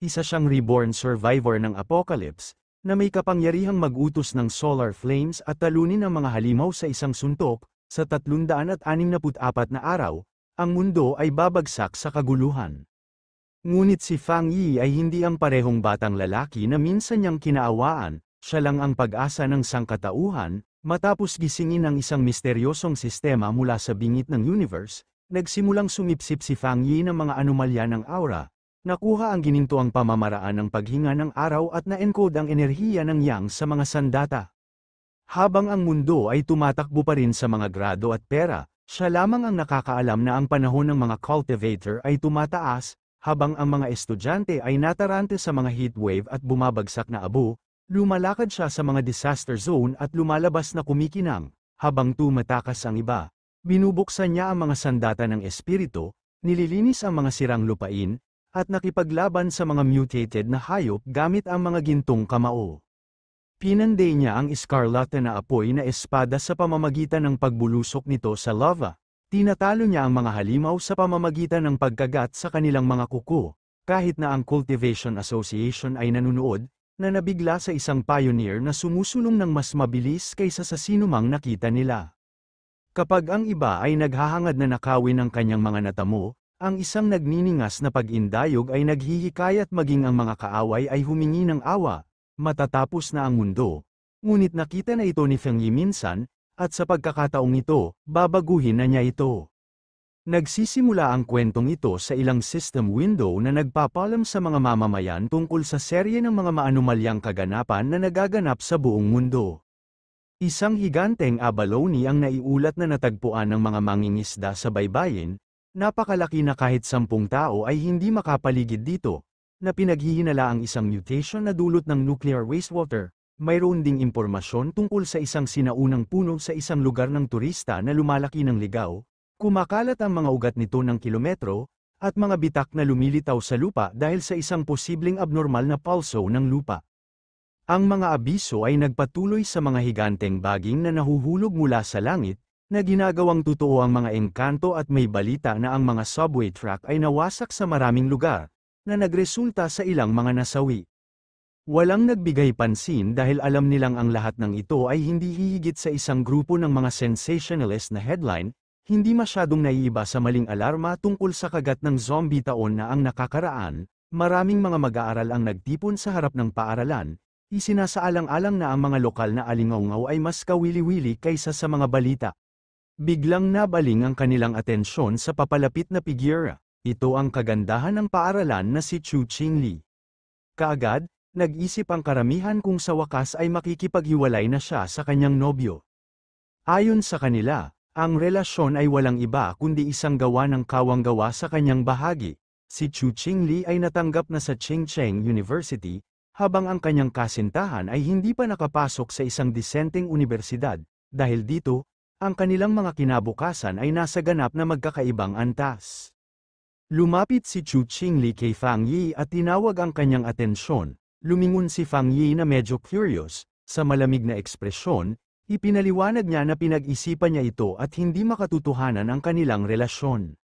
isa siyang reborn survivor ng apocalypse, na may kapangyarihang mag-utos ng solar flames at talunin ang mga halimaw sa isang suntok. Sa 364 na araw, ang mundo ay babagsak sa kaguluhan. Ngunit si Fang Yi ay hindi ang parehong batang lalaki na minsan niyang kinaawaan, siya lang ang pag-asa ng sangkatauhan. Matapos gisingin ang isang misteryosong sistema mula sa bingit ng universe, nagsimulang sumipsip si Fang Yi ng mga anomalya ng aura. Nakuha ang ginintuang pamamaraan ng paghinga ng araw at na-encode ang enerhiya ng yang sa mga sandata. Habang ang mundo ay tumatakbo pa rin sa mga grado at pera, siya lamang ang nakakaalam na ang panahon ng mga cultivator ay tumataas, habang ang mga estudyante ay natarante sa mga heatwave at bumabagsak na abo. Lumalakad siya sa mga disaster zone at lumalabas na kumikinang, habang tumatakas ang iba. Binubuksan niya ang mga sandata ng espiritu, nililinis ang mga sirang lupain, at nakipaglaban sa mga mutated na hayop gamit ang mga gintong kamao. Pinanday niya ang eskarlata na apoy na espada sa pamamagitan ng pagbulusok nito sa lava. Tinatalo niya ang mga halimaw sa pamamagitan ng pagkagat sa kanilang mga kuko, kahit na ang Cultivation Association ay nanunood, na nabigla sa isang pioneer na sumusulong ng mas mabilis kaysa sa sinumang nakita nila. Kapag ang iba ay naghahangad na nakawin ang kanyang mga natamo, ang isang nagniningas na pag-indayog ay naghihikayat maging ang mga kaaway ay humingi ng awa, matatapos na ang mundo. Ngunit nakita na ito ni Feng Yi minsan, at sa pagkakataong ito, babaguhin na niya ito. Nagsisimula ang kwentong ito sa ilang system window na nagpapalam sa mga mamamayan tungkol sa serye ng mga maanumalyang kaganapan na nagaganap sa buong mundo. Isang higanteng abalone ang naiulat na natagpuan ng mga mangingisda sa baybayin, napakalaki na kahit 10 tao ay hindi makapaligid dito, na pinaghihinala ang isang mutation na dulot ng nuclear wastewater. Mayroon ding impormasyon tungkol sa isang sinaunang puno sa isang lugar ng turista na lumalaki ng ligaw. Kumakalat ang mga ugat nito ng kilometro, at mga bitak na lumilitaw sa lupa dahil sa isang posibleng abnormal na pulso ng lupa. Ang mga abiso ay nagpatuloy sa mga higanteng baging na nahuhulog mula sa langit, na ginagawang totoo ang mga engkanto at may balita na ang mga subway track ay nawasak sa maraming lugar, na nagresulta sa ilang mga nasawi. Walang nagbigay pansin dahil alam nilang ang lahat ng ito ay hindi hihigit sa isang grupo ng mga sensationalist na headline. Hindi masyadong naiiba sa maling alarma tungkol sa kagat ng zombie taon na ang nakakaraan. Maraming mga mag-aaral ang nagtipon sa harap ng paaralan. Isinasaalang-alang na ang mga lokal na alingaungaw ay mas kawili-wili kaysa sa mga balita. Biglang nabaling ang kanilang atensyon sa papalapit na figura. Ito ang kagandahan ng paaralan na si Chu Qingli. Kaagad, nag-isip ang karamihan kung sa wakas ay makikipaghiwalay na siya sa kanyang nobyo. Ayon sa kanila, ang relasyon ay walang iba kundi isang gawa ng kawang-gawa sa kanyang bahagi. Si Chu Qingli ay natanggap na sa Chengcheng University, habang ang kanyang kasintahan ay hindi pa nakapasok sa isang disenteng unibersidad. Dahil dito, ang kanilang mga kinabukasan ay nasa ganap na magkakaibang antas. Lumapit si Chu Qingli kay Fang Yi at tinawag ang kanyang atensyon. Lumingon si Fang Yi na medyo curious, sa malamig na ekspresyon. Ipinaliwanag niya na pinag-isipan niya ito at hindi makatutuhanan ang kanilang relasyon.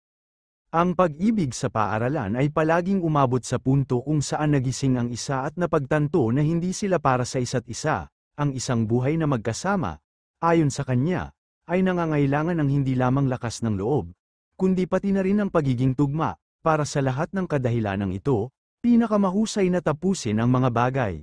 Ang pag-ibig sa paaralan ay palaging umabot sa punto kung saan nagising ang isa at napagtanto na hindi sila para sa isa't isa. Ang isang buhay na magkasama, ayon sa kanya, ay nangangailangan ng hindi lamang lakas ng loob, kundi pati na rin ang pagiging tugma. Para sa lahat ng kadahilanang ito, pinakamahusay na tapusin ang mga bagay.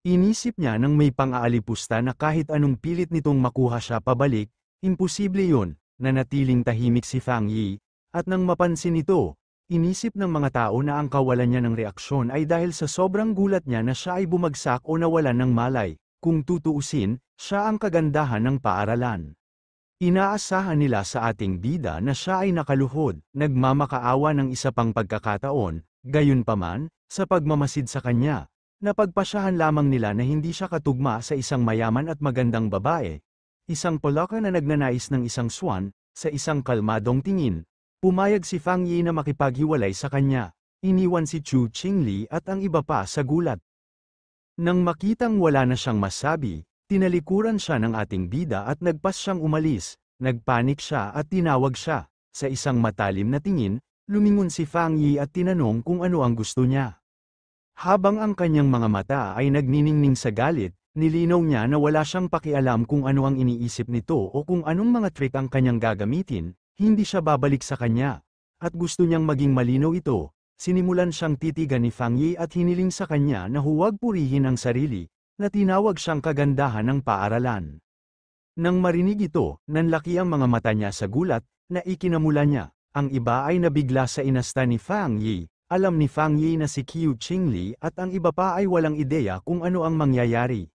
Inisip niya nang may pang-aalipusta na kahit anong pilit nitong makuha siya pabalik, imposible yun, nanatiling tahimik si Fang Yi, at nang mapansin ito, inisip ng mga tao na ang kawalan niya ng reaksyon ay dahil sa sobrang gulat niya na siya ay bumagsak o nawalan ng malay. Kung tutuusin, siya ang kagandahan ng paaralan. Inaasahan nila sa ating bida na siya ay nakaluhod, nagmamakaawa ng isa pang pagkakataon, gayunpaman, sa pagmamasid sa kanya. Napagpasyahan lamang nila na hindi siya katugma sa isang mayaman at magandang babae. Isang Polaka na nagnanais ng isang swan, sa isang kalmadong tingin. Pumayag si Fang Yi na makipaghiwalay sa kanya. Iniwan si Chu Qingli at ang iba pa sa gulat. Nang makitang wala na siyang masabi, tinalikuran siya ng ating bida at nagpas siyang umalis. Nagpanik siya at tinawag siya. Sa isang matalim na tingin, lumingon si Fang Yi at tinanong kung ano ang gusto niya. Habang ang kanyang mga mata ay nagniningning sa galit, nilinaw niya na wala siyang pakialam kung ano ang iniisip nito o kung anong mga trick ang kanyang gagamitin, hindi siya babalik sa kanya. At gusto niyang maging malinaw ito, sinimulan siyang titigan ni Fang Yi at hiniling sa kanya na huwag purihin ang sarili, na tinawag siyang kagandahan ng paaralan. Nang marinig ito, nanlaki ang mga mata niya sa gulat, na ikinamula niya. Ang iba ay nabigla sa inasta ni Fang Yi. Alam ni Fang Yi na si Qiu Qingli at ang iba pa ay walang ideya kung ano ang mangyayari.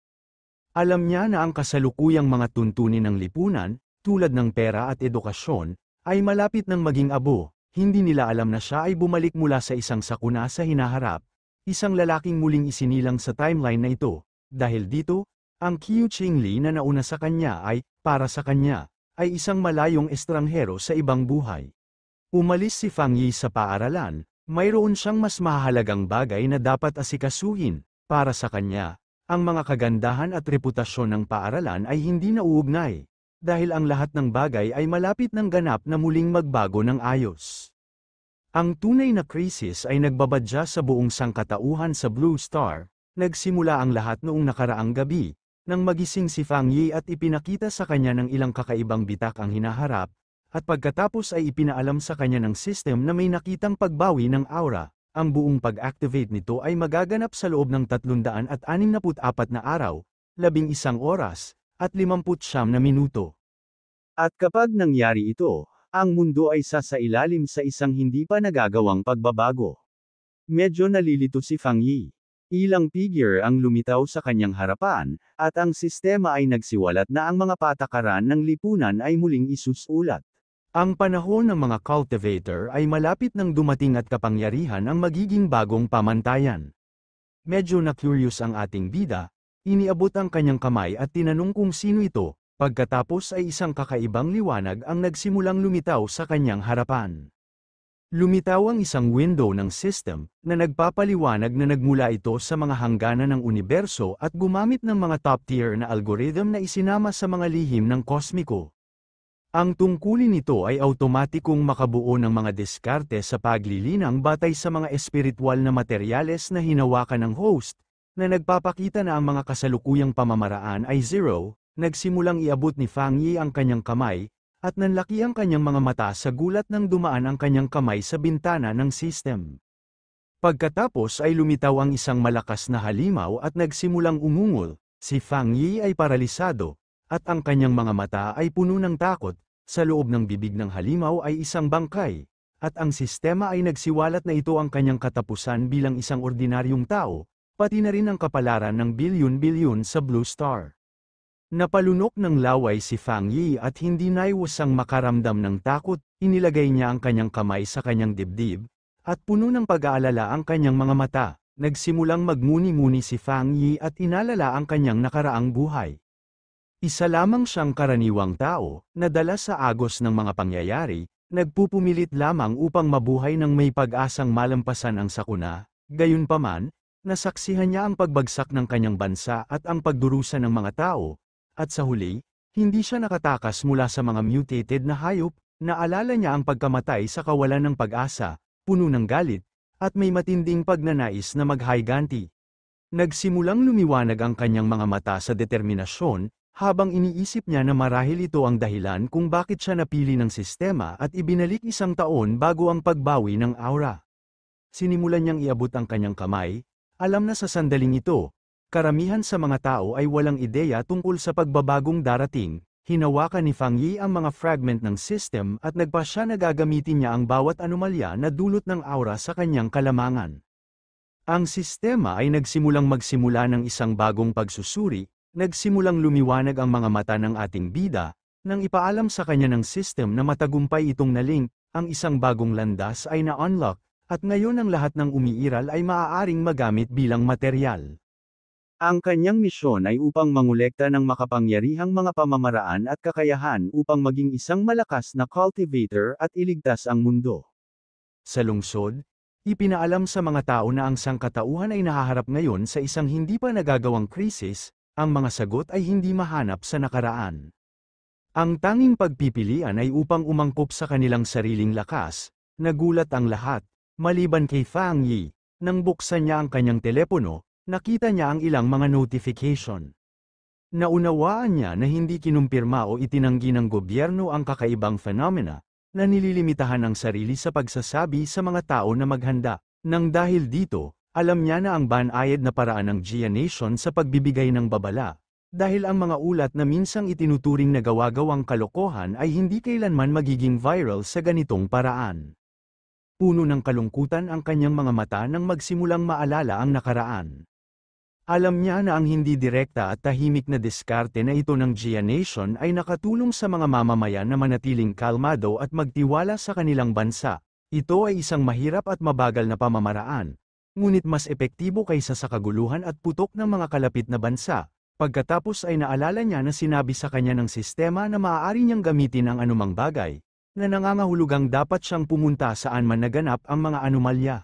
Alam niya na ang kasalukuyang mga tuntunin ng lipunan, tulad ng pera at edukasyon, ay malapit ng maging abo. Hindi nila alam na siya ay bumalik mula sa isang sakuna sa hinaharap, isang lalaking muling isinilang sa timeline na ito. Dahil dito, ang Qiu Qingli na nauna sa kanya ay, para sa kanya, ay isang malayong estranghero sa ibang buhay. Umalis si Fang Yi sa paaralan, mayroon siyang mas mahalagang bagay na dapat asikasuhin. Para sa kanya, ang mga kagandahan at reputasyon ng paaralan ay hindi nauugnay, dahil ang lahat ng bagay ay malapit ng ganap na muling magbago ng ayos. Ang tunay na krisis ay nagbabadya sa buong sangkatauhan sa Blue Star. Nagsimula ang lahat noong nakaraang gabi, nang magising si Fang Yi at ipinakita sa kanya ng ilang kakaibang bitak ang hinaharap, at pagkatapos ay ipinaalam sa kanya ng system na may nakitang pagbawi ng aura. Ang buong pag-activate nito ay magaganap sa loob ng 364 na araw, 11 oras, at 59 na minuto. At kapag nangyari ito, ang mundo ay sasailalim sa isang hindi pa nagagawang pagbabago. Medyo nalilito si Fang Yi. Ilang figure ang lumitaw sa kanyang harapan, at ang sistema ay nagsiwalat na ang mga patakaran ng lipunan ay muling isusulat. Ang panahon ng mga cultivator ay malapit nang dumating at kapangyarihan ang magiging bagong pamantayan. Medyo na-curious ang ating bida, iniabot ang kanyang kamay at tinanong kung sino ito, pagkatapos ay isang kakaibang liwanag ang nagsimulang lumitaw sa kanyang harapan. Lumitaw ang isang window ng system, na nagpapaliwanag na nagmula ito sa mga hangganan ng universo at gumamit ng mga top-tier na algorithm na isinama sa mga lihim ng kosmiko. Ang tungkulin nito ay automatikong makabuo ng mga diskarte sa paglilinang batay sa mga espiritual na materyales na hinawakan ng host, na nagpapakita na ang mga kasalukuyang pamamaraan ay zero. Nagsimulang iabot ni Fang Yi ang kanyang kamay, at nanlaki ang kanyang mga mata sa gulat nang dumaan ang kanyang kamay sa bintana ng system. Pagkatapos ay lumitaw ang isang malakas na halimaw at nagsimulang umungol. Si Fang Yi ay paralisado, at ang kanyang mga mata ay puno ng takot. Sa loob ng bibig ng halimaw ay isang bangkay, at ang sistema ay nagsiwalat na ito ang kanyang katapusan bilang isang ordinaryong tao, pati na rin ang kapalaran ng bilyon-bilyon sa Blue Star. Napalunok ng laway si Fang Yi at hindi naiwasang makaramdam ng takot. Inilagay niya ang kanyang kamay sa kanyang dibdib, at puno ng pag-aalala ang kanyang mga mata. Nagsimulang magmuni-muni si Fang Yi at inalala ang kanyang nakaraang buhay. Isa lamang siyang karaniwang tao, na dala sa agos ng mga pangyayari, nagpupumilit lamang upang mabuhay ng may pag-asang malampasan ang sakuna. Gayunpaman, nasaksihan niya ang pagbagsak ng kanyang bansa at ang pagdurusa ng mga tao, at sa huli, hindi siya nakatakas mula sa mga mutated na hayop. Naalala niya ang pagkamatay sa kawalan ng pag-asa, puno ng galit, at may matinding pagnanais na maghiganti. Nagsimulang lumiwanag ang kanyang mga mata sa determinasyon, habang iniisip niya na marahil ito ang dahilan kung bakit siya napili ng sistema at ibinalik 1 taon bago ang pagbawi ng aura. Sinimulan niyang iabot ang kanyang kamay, alam na sa sandaling ito, karamihan sa mga tao ay walang ideya tungkol sa pagbabagong darating. Hinawakan ni Fang Yi ang mga fragment ng system at nagpasya na gagamitin niya ang bawat anomalya na dulot ng aura sa kanyang kalamangan. Ang sistema ay nagsimulang magsimula ng isang bagong pagsusuri. Nagsimulang lumiwanag ang mga mata ng ating bida, nang ipaalam sa kanya ng system na matagumpay itong nalink, ang isang bagong landas ay na-unlock, at ngayon ang lahat ng umiiral ay maaaring magamit bilang materyal. Ang kanyang misyon ay upang mangolekta ng makapangyarihang mga pamamaraan at kakayahan upang maging isang malakas na cultivator at iligtas ang mundo. Sa lungsod, ipinaalam sa mga tao na ang sangkatauhan ay nahaharap ngayon sa isang hindi pa nagagawang krisis. Ang mga sagot ay hindi mahanap sa nakaraan. Ang tanging pagpipilian ay upang umangkop sa kanilang sariling lakas. Nagulat ang lahat, maliban kay Fang Yi. Nang buksan niya ang kanyang telepono, nakita niya ang ilang mga notification. Naunawaan niya na hindi kinumpirma o itinanggi ng gobyerno ang kakaibang phenomena, na nililimitahan ang sarili sa pagsasabi sa mga tao na maghanda. Nang dahil dito, alam niya na ang banayad na paraan ng Gia Nation sa pagbibigay ng babala, dahil ang mga ulat na minsang itinuturing na gawa-gawang kalokohan ay hindi kailanman magiging viral sa ganitong paraan. Puno ng kalungkutan ang kanyang mga mata nang magsimulang maalala ang nakaraan. Alam niya na ang hindi direkta at tahimik na diskarte na ito ng Gia Nation ay nakatulong sa mga mamamayan na manatiling kalmado at magtiwala sa kanilang bansa. Ito ay isang mahirap at mabagal na pamamaraan, ngunit mas epektibo kaysa sa kaguluhan at putok ng mga kalapit na bansa. Pagkatapos ay naalala niya na sinabi sa kanya ng sistema na maaari niyang gamitin ang anumang bagay, na nangangahulugang dapat siyang pumunta saan man naganap ang mga anomalya.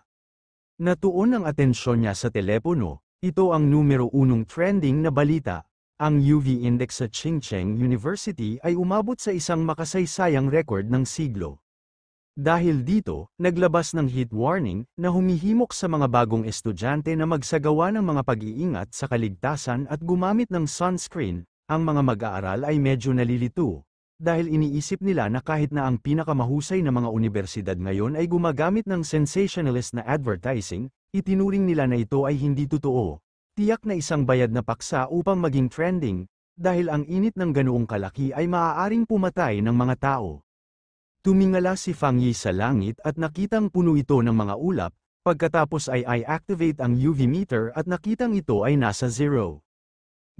Natuon ang atensyon niya sa telepono. Ito ang numero 1 trending na balita. Ang UV index sa Chingcheng University ay umabot sa isang makasaysayang record ng siglo. Dahil dito, naglabas ng heat warning na humihimok sa mga bagong estudyante na magsagawa ng mga pag-iingat sa kaligtasan at gumamit ng sunscreen. Ang mga mag-aaral ay medyo nalilito, dahil iniisip nila na kahit na ang pinakamahusay na mga universidad ngayon ay gumagamit ng sensationalist na advertising, itinuring nila na ito ay hindi totoo. Tiyak na isang bayad na paksa upang maging trending, dahil ang init ng ganoong kalaki ay maaaring pumatay ng mga tao. Tumingala si Fang Yi sa langit at nakitang puno ito ng mga ulap, pagkatapos ay i-activate ang UV meter at nakitang ito ay nasa 0.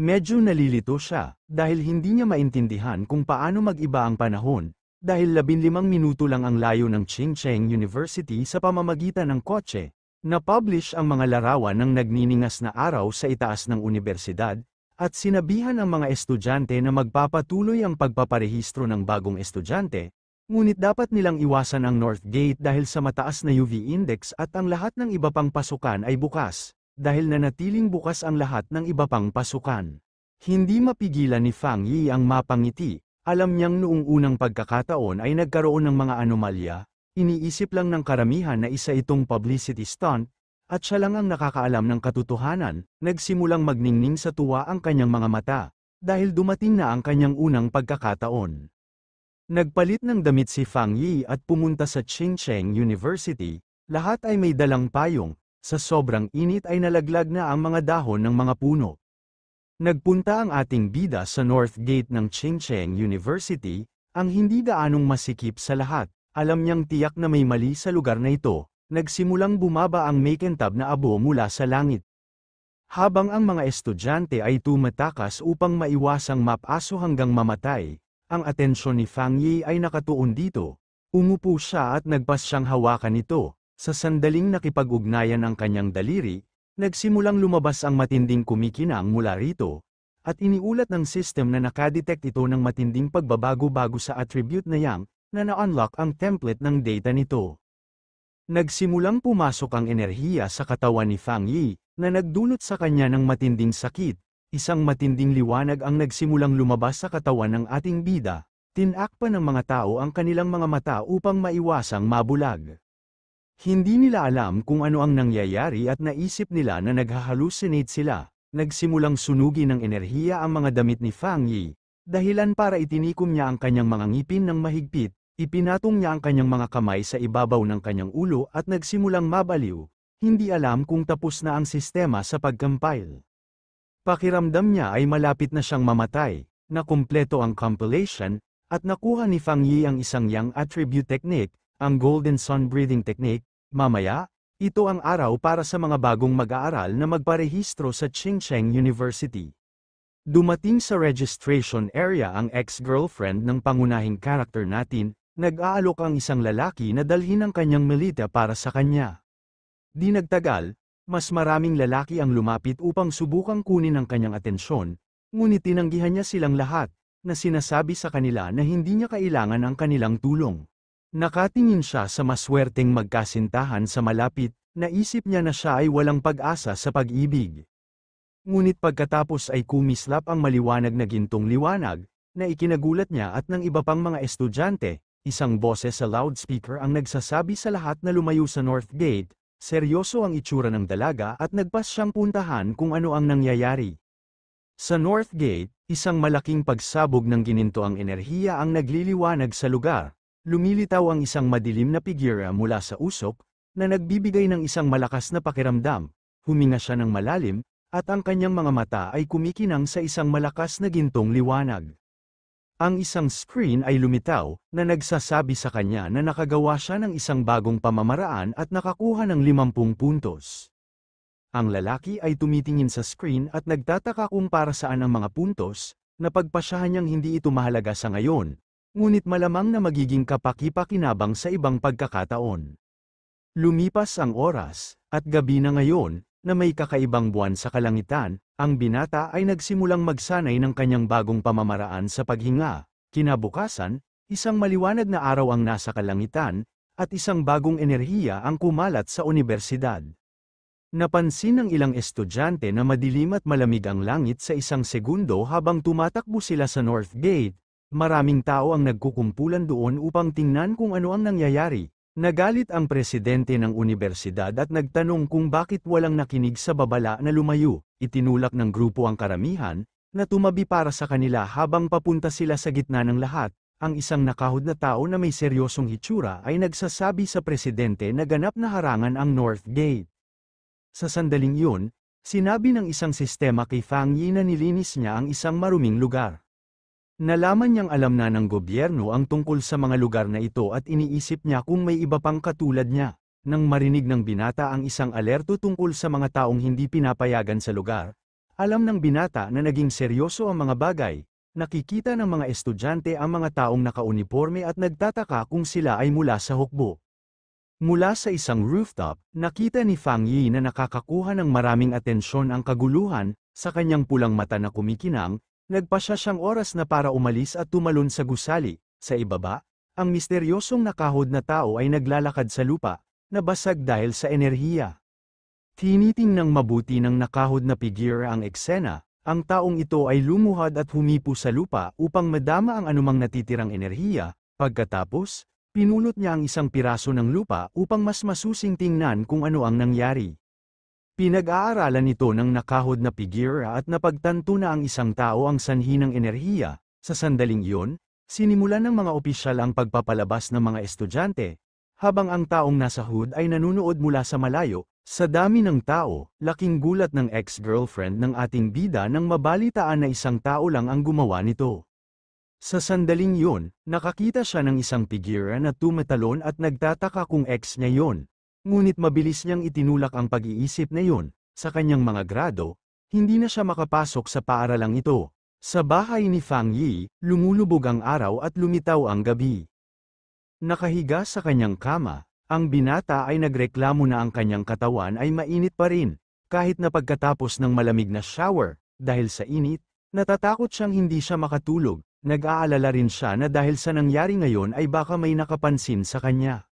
Medyo nalilito siya, dahil hindi niya maintindihan kung paano mag-iba ang panahon, dahil 15 minuto lang ang layo ng Chingcheng University sa pamamagitan ng kotse. Na-publish ang mga larawan ng nagniningas na araw sa itaas ng universidad, at sinabihan ang mga estudyante na magpapatuloy ang pagpaparehistro ng bagong estudyante, ngunit dapat nilang iwasan ang North Gate dahil sa mataas na UV index at ang lahat ng iba pang pasukan ay bukas, dahil nanatiling bukas ang lahat ng iba pang pasukan. Hindi mapigilan ni Fang Yi ang mapangiti, alam niyang noong unang pagkakataon ay nagkaroon ng mga anomalya, iniisip lang ng karamihan na isa itong publicity stunt, at siya lang ang nakakaalam ng katotohanan. Nagsimulang magningning sa tuwa ang kanyang mga mata, dahil dumating na ang kanyang unang pagkakataon. Nagpalit ng damit si Fang Yi at pumunta sa Chingcheng University, lahat ay may dalang payong, sa sobrang init ay nalaglag na ang mga dahon ng mga puno. Nagpunta ang ating bida sa North Gate ng Chingcheng University, ang hindi gaanong masikip sa lahat, alam niyang tiyak na may mali sa lugar na ito, nagsimulang bumaba ang makintab na abo mula sa langit. Habang ang mga estudyante ay tumatakas upang maiwasang mapaso hanggang mamatay, ang atensyon ni Fang Yi ay nakatuon dito. Umupo siya at nagpas siyang hawakan ito. Sa sandaling nakipag-ugnayan ang kanyang daliri, nagsimulang lumabas ang matinding kumikinang mula rito, at iniulat ng system na nakadetect ito ng matinding pagbabago-bago sa attribute na yang, na na-unlock ang template ng data nito. Nagsimulang pumasok ang enerhiya sa katawan ni Fang Yi, na nagdulot sa kanya ng matinding sakit. Isang matinding liwanag ang nagsimulang lumabas sa katawan ng ating bida, tinakpan ng mga tao ang kanilang mga mata upang maiwasang mabulag. Hindi nila alam kung ano ang nangyayari at naisip nila na naghahalusinate sila. Nagsimulang sunugin ng enerhiya ang mga damit ni Fang Yi, dahilan para itinikom niya ang kanyang mga ngipin ng mahigpit, ipinatong niya ang kanyang mga kamay sa ibabaw ng kanyang ulo at nagsimulang mabaliw, hindi alam kung tapos na ang sistema sa pag-compile. Pakiramdam niya ay malapit na siyang mamatay, na kumpleto ang compilation, at nakuha ni Fang Yi ang isang yang attribute technique, ang Golden Sun Breathing Technique. Mamaya, ito ang araw para sa mga bagong mag-aaral na magparehistro sa Chingcheng University. Dumating sa registration area ang ex-girlfriend ng pangunahing karakter natin, nag-aalok ang isang lalaki na dalhin ang kanyang milita para sa kanya. Di nagtagal, mas maraming lalaki ang lumapit upang subukang kunin ang kanyang atensyon, ngunit tinanggihan niya silang lahat, na sinasabi sa kanila na hindi niya kailangan ang kanilang tulong. Nakatingin siya sa maswerteng magkasintahan sa malapit, naisip niya na siya ay walang pag-asa sa pag-ibig. Ngunit pagkatapos ay kumislap ang maliwanag na gintong liwanag, na ikinagulat niya at ng iba pang mga estudyante, isang boses sa loudspeaker ang nagsasabi sa lahat na lumayo sa North Gate. seryoso ang itsura ng dalaga at nagpas siyang puntahan kung ano ang nangyayari. Sa North Gate, isang malaking pagsabog ng ginintoang enerhiya ang nagliliwanag sa lugar. Lumilitaw ang isang madilim na figura mula sa usok, na nagbibigay ng isang malakas na pakiramdam. Huminga siya ng malalim, at ang kanyang mga mata ay kumikinang sa isang malakas na gintong liwanag. Ang isang screen ay lumitaw, na nagsasabi sa kanya na nakagawa siya ng isang bagong pamamaraan at nakakuha ng 50 puntos. Ang lalaki ay tumitingin sa screen at nagtataka kung para saan ang mga puntos, napagpasyahan niyang hindi ito mahalaga sa ngayon, ngunit malamang na magiging kapaki-pakinabang sa ibang pagkakataon. Lumipas ang oras, at gabi na ngayon, na may kakaibang buwan sa kalangitan, ang binata ay nagsimulang magsanay ng kanyang bagong pamamaraan sa paghinga. Kinabukasan, isang maliwanag na araw ang nasa kalangitan, at isang bagong enerhiya ang kumalat sa unibersidad. Napansin ng ilang estudyante na madilim at malamig ang langit sa isang segundo habang tumatakbo sila sa North Gate. Maraming tao ang nagkukumpulan doon upang tingnan kung ano ang nangyayari. Nagalit ang presidente ng unibersidad at nagtanong kung bakit walang nakinig sa babala na lumayo. Itinulak ng grupo ang karamihan, na tumabi para sa kanila habang papunta sila sa gitna ng lahat. Ang isang nakahod na tao na may seryosong hitsura ay nagsasabi sa presidente na ganap na harangan ang North Gate. Sa sandaling yun, sinabi ng isang sistema kay Fang Yi na nilinis niya ang isang maruming lugar. Nalaman niyang alam na ng gobyerno ang tungkol sa mga lugar na ito at iniisip niya kung may iba pang katulad niya. Nang marinig ng binata ang isang alerto tungkol sa mga taong hindi pinapayagan sa lugar, alam ng binata na naging seryoso ang mga bagay. Nakikita ng mga estudyante ang mga taong nakauniporme at nagtataka kung sila ay mula sa hukbo. Mula sa isang rooftop, nakita ni Fang Yi na nakakakuha ng maraming atensyon ang kaguluhan, sa kanyang pulang mata na kumikinang, nagpasya siyang oras na para umalis at tumalon sa gusali. Sa ibaba, ang misteryosong nakahod na tao ay naglalakad sa lupa, nabasag dahil sa enerhiya. Tinitingnang mabuti ng nakahod na figure ang eksena, ang taong ito ay lumuhad at humipo sa lupa upang madama ang anumang natitirang enerhiya. Pagkatapos, pinulot niya ang isang piraso ng lupa upang mas masusing tingnan kung ano ang nangyari. Pinag-aaralan nito ng nakahod na figura at napagtanto na ang isang tao ang sanhi ng enerhiya. Sa sandaling iyon, sinimulan ng mga opisyal ang pagpapalabas ng mga estudyante, habang ang taong nasa hood ay nanunood mula sa malayo. Sa dami ng tao, laking gulat ng ex-girlfriend ng ating bida nang mabalitaan na isang tao lang ang gumawa nito. Sa sandaling yun, nakakita siya ng isang figura na tumatalon at nagtataka kung ex niya yon. Ngunit mabilis niyang itinulak ang pag-iisip na yun. Sa kanyang mga grado, hindi na siya makapasok sa paaralang ito. Sa bahay ni Fang Yi, lumulubog ang araw at lumitaw ang gabi. Nakahiga sa kanyang kama, ang binata ay nagreklamo na ang kanyang katawan ay mainit pa rin, kahit na pagkatapos ng malamig na shower. Dahil sa init, natatakot siyang hindi siya makatulog. Nag-aalala rin siya na dahil sa nangyari ngayon ay baka may nakapansin sa kanya.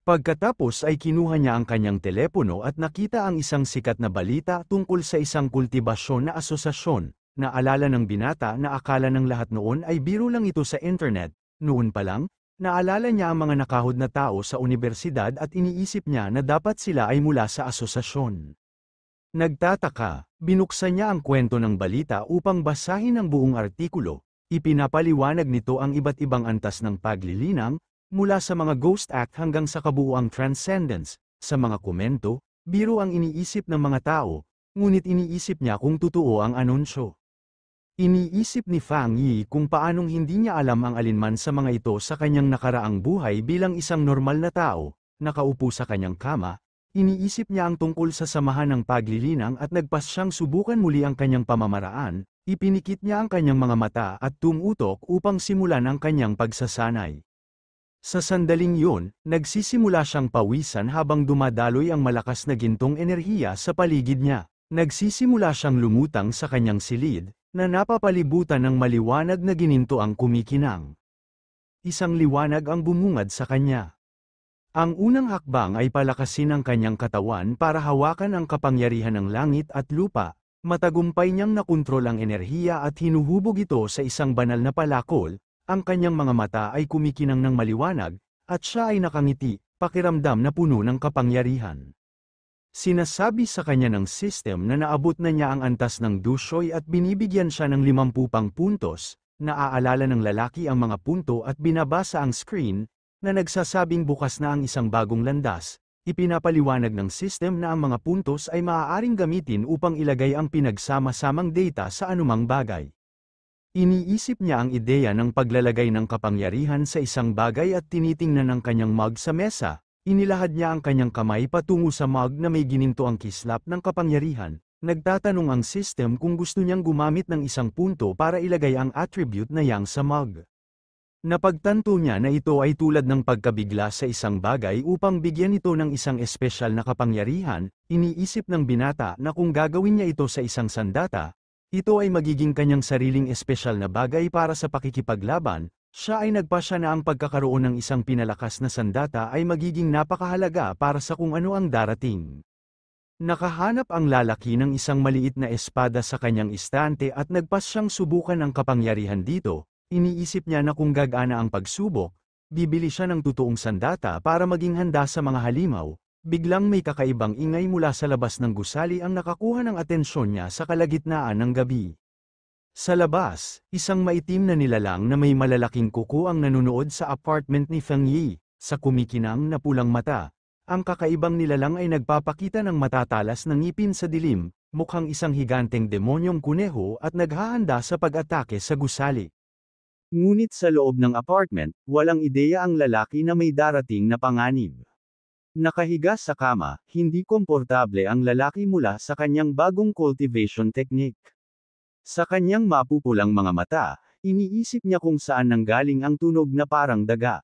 Pagkatapos ay kinuha niya ang kanyang telepono at nakita ang isang sikat na balita tungkol sa isang kultibasyon na asosasyon. Naalala ng binata na akala ng lahat noon ay biro lang ito sa internet. Noon pa lang, naalala niya ang mga nakahod na tao sa unibersidad at iniisip niya na dapat sila ay mula sa asosasyon. Nagtataka, binuksan niya ang kwento ng balita upang basahin ang buong artikulo. Ipinapaliwanag nito ang iba't ibang antas ng paglilinang, mula sa mga Ghost Act hanggang sa kabuuang Transcendence. Sa mga komento, biro ang iniisip ng mga tao, ngunit iniisip niya kung totoo ang anunsyo. Iniisip ni Fang Yi kung paanong hindi niya alam ang alinman sa mga ito sa kanyang nakaraang buhay bilang isang normal na tao. Nakaupo sa kanyang kama, iniisip niya ang tungkol sa samahan ng paglilinang at nagpas siyang subukan muli ang kanyang pamamaraan. Ipinikit niya ang kanyang mga mata at tumutok upang simulan ang kanyang pagsasanay. Sa sandaling yun, nagsisimula siyang pawisan habang dumadaloy ang malakas na gintong enerhiya sa paligid niya. Nagsisimula siyang lumutang sa kanyang silid, na napapalibutan ng maliwanag na gininto ang kumikinang. Isang liwanag ang bumungad sa kanya. Ang unang hakbang ay palakasin ang kanyang katawan para hawakan ang kapangyarihan ng langit at lupa. Matagumpay niyang nakontrol ang enerhiya at hinuhubog ito sa isang banal na palakol. Ang kanyang mga mata ay kumikinang ng maliwanag, at siya ay nakangiti, pakiramdam na puno ng kapangyarihan. Sinasabi sa kanya ng system na naabot na niya ang antas ng dusyoy at binibigyan siya ng 50 puntos, naaalala ng lalaki ang mga punto at binabasa ang screen, na nagsasabing bukas na ang isang bagong landas, ipinapaliwanag ng system na ang mga puntos ay maaaring gamitin upang ilagay ang pinagsama-samang data sa anumang bagay. Iniisip niya ang ideya ng paglalagay ng kapangyarihan sa isang bagay at tinitingnan ang kanyang mug sa mesa. Inilahad niya ang kanyang kamay patungo sa mug na may ginintoang kislap ng kapangyarihan. Nagtatanong ang system kung gusto niyang gumamit ng isang punto para ilagay ang attribute na yang sa mug. Napagtanto niya na ito ay tulad ng pagkabigla sa isang bagay upang bigyan ito ng isang espesyal na kapangyarihan. Iniisip ng binata na kung gagawin niya ito sa isang sandata, ito ay magiging kanyang sariling espesyal na bagay para sa pakikipaglaban. Siya ay nagpasya na ang pagkakaroon ng isang pinalakas na sandata ay magiging napakahalaga para sa kung ano ang darating. Nakahanap ang lalaki ng isang maliit na espada sa kanyang istante at nagpasyang subukan ang kapangyarihan dito. Iniisip niya na kung gagana ang pagsubok, bibili siya ng totoong sandata para maging handa sa mga halimaw. Biglang may kakaibang ingay mula sa labas ng gusali ang nakakuha ng atensyon niya sa kalagitnaan ng gabi. Sa labas, isang maitim na nilalang na may malalaking kuko ang nanunood sa apartment ni Feng Yi, sa kumikinang na pulang mata. Ang kakaibang nilalang ay nagpapakita ng matatalas na ngipin sa dilim, mukhang isang higanteng demonyong kuneho at naghahanda sa pag-atake sa gusali. Ngunit sa loob ng apartment, walang ideya ang lalaki na may darating na panganib. Nakahiga sa kama, hindi komportable ang lalaki mula sa kanyang bagong cultivation technique. Sa kanyang mapupulang mga mata, iniisip niya kung saan nanggaling ang tunog na parang daga.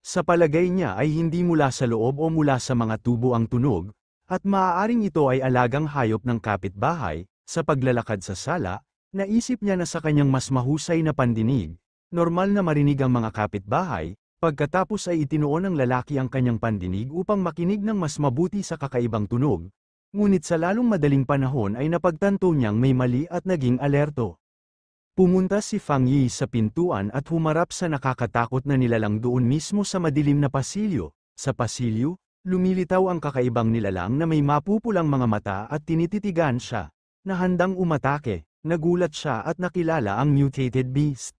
Sa palagay niya ay hindi mula sa loob o mula sa mga tubo ang tunog, at maaaring ito ay alagang hayop ng kapitbahay. Sa paglalakad sa sala, naisip niya na sa kanyang mas mahusay na pandinig, normal na marinig ang mga kapitbahay. Pagkatapos ay itinuon ng lalaki ang kanyang pandinig upang makinig ng mas mabuti sa kakaibang tunog. Ngunit sa lalong madaling panahon ay napagtanto niyang may mali at naging alerto. Pumunta si Fang Yi sa pintuan at humarap sa nakakatakot na nilalang doon mismo sa madilim na pasilyo. Sa pasilyo, lumilitaw ang kakaibang nilalang na may mapupulang mga mata at tinititigan siya. Na handang umatake, nagulat siya at nakilala ang mutated beast.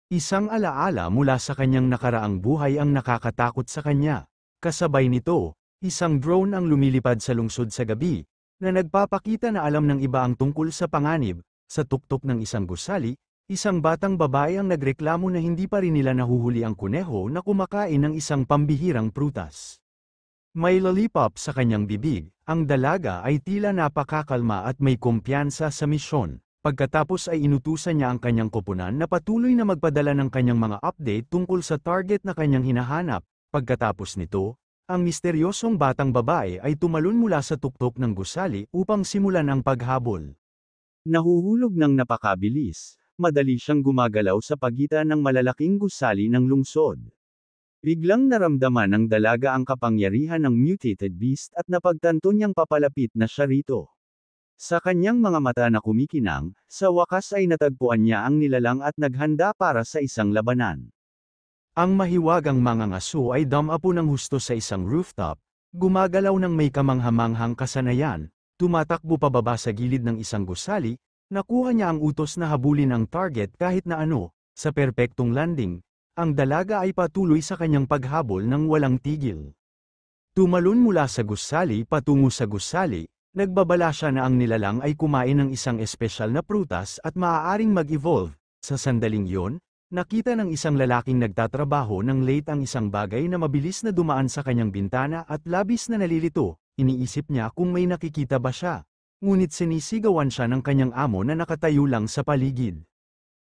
Isang alaala mula sa kanyang nakaraang buhay ang nakakatakot sa kanya. Kasabay nito, isang drone ang lumilipad sa lungsod sa gabi, na nagpapakita na alam ng iba ang tungkol sa panganib. Sa tuktok ng isang gusali, isang batang babae ang nagreklamo na hindi pa rin nila nahuhuli ang kuneho na kumakain ng isang pambihirang prutas. May lollipop sa kanyang bibig, ang dalaga ay tila napakakalma at may kumpiyansa sa misyon. Pagkatapos ay inutusan niya ang kanyang koponan na patuloy na magpadala ng kanyang mga update tungkol sa target na kanyang hinahanap. Pagkatapos nito, ang misteryosong batang babae ay tumalon mula sa tuktok ng gusali upang simulan ang paghabol. Nahuhulog ng napakabilis, madali siyang gumagalaw sa pagitan ng malalaking gusali ng lungsod. Biglang naramdaman ng dalaga ang kapangyarihan ng mutated beast at napagtanto niyang papalapit na siya rito. Sa kanyang mga mata na kumikinang, sa wakas ay natagpuan niya ang nilalang at naghanda para sa isang labanan. Ang mahiwagang mga ngaso ay damapo ng husto sa isang rooftop, gumagalaw ng may kamanghamanghang kasanayan, tumatakbo pababa sa gilid ng isang gusali, nakuha niya ang utos na habulin ang target kahit na ano. Sa perpektong landing, ang dalaga ay patuloy sa kanyang paghabol ng walang tigil. Tumalon mula sa gusali patungo sa gusali, nagbabala siya na ang nilalang ay kumain ng isang espesyal na prutas at maaaring mag-evolve. Sa sandaling yon, nakita ng isang lalaking nagtatrabaho ng late ang isang bagay na mabilis na dumaan sa kanyang bintana at labis na nalilito. Iniisip niya kung may nakikita ba siya. Ngunit sinisigawan siya ng kanyang amo na nakatayo lang sa paligid.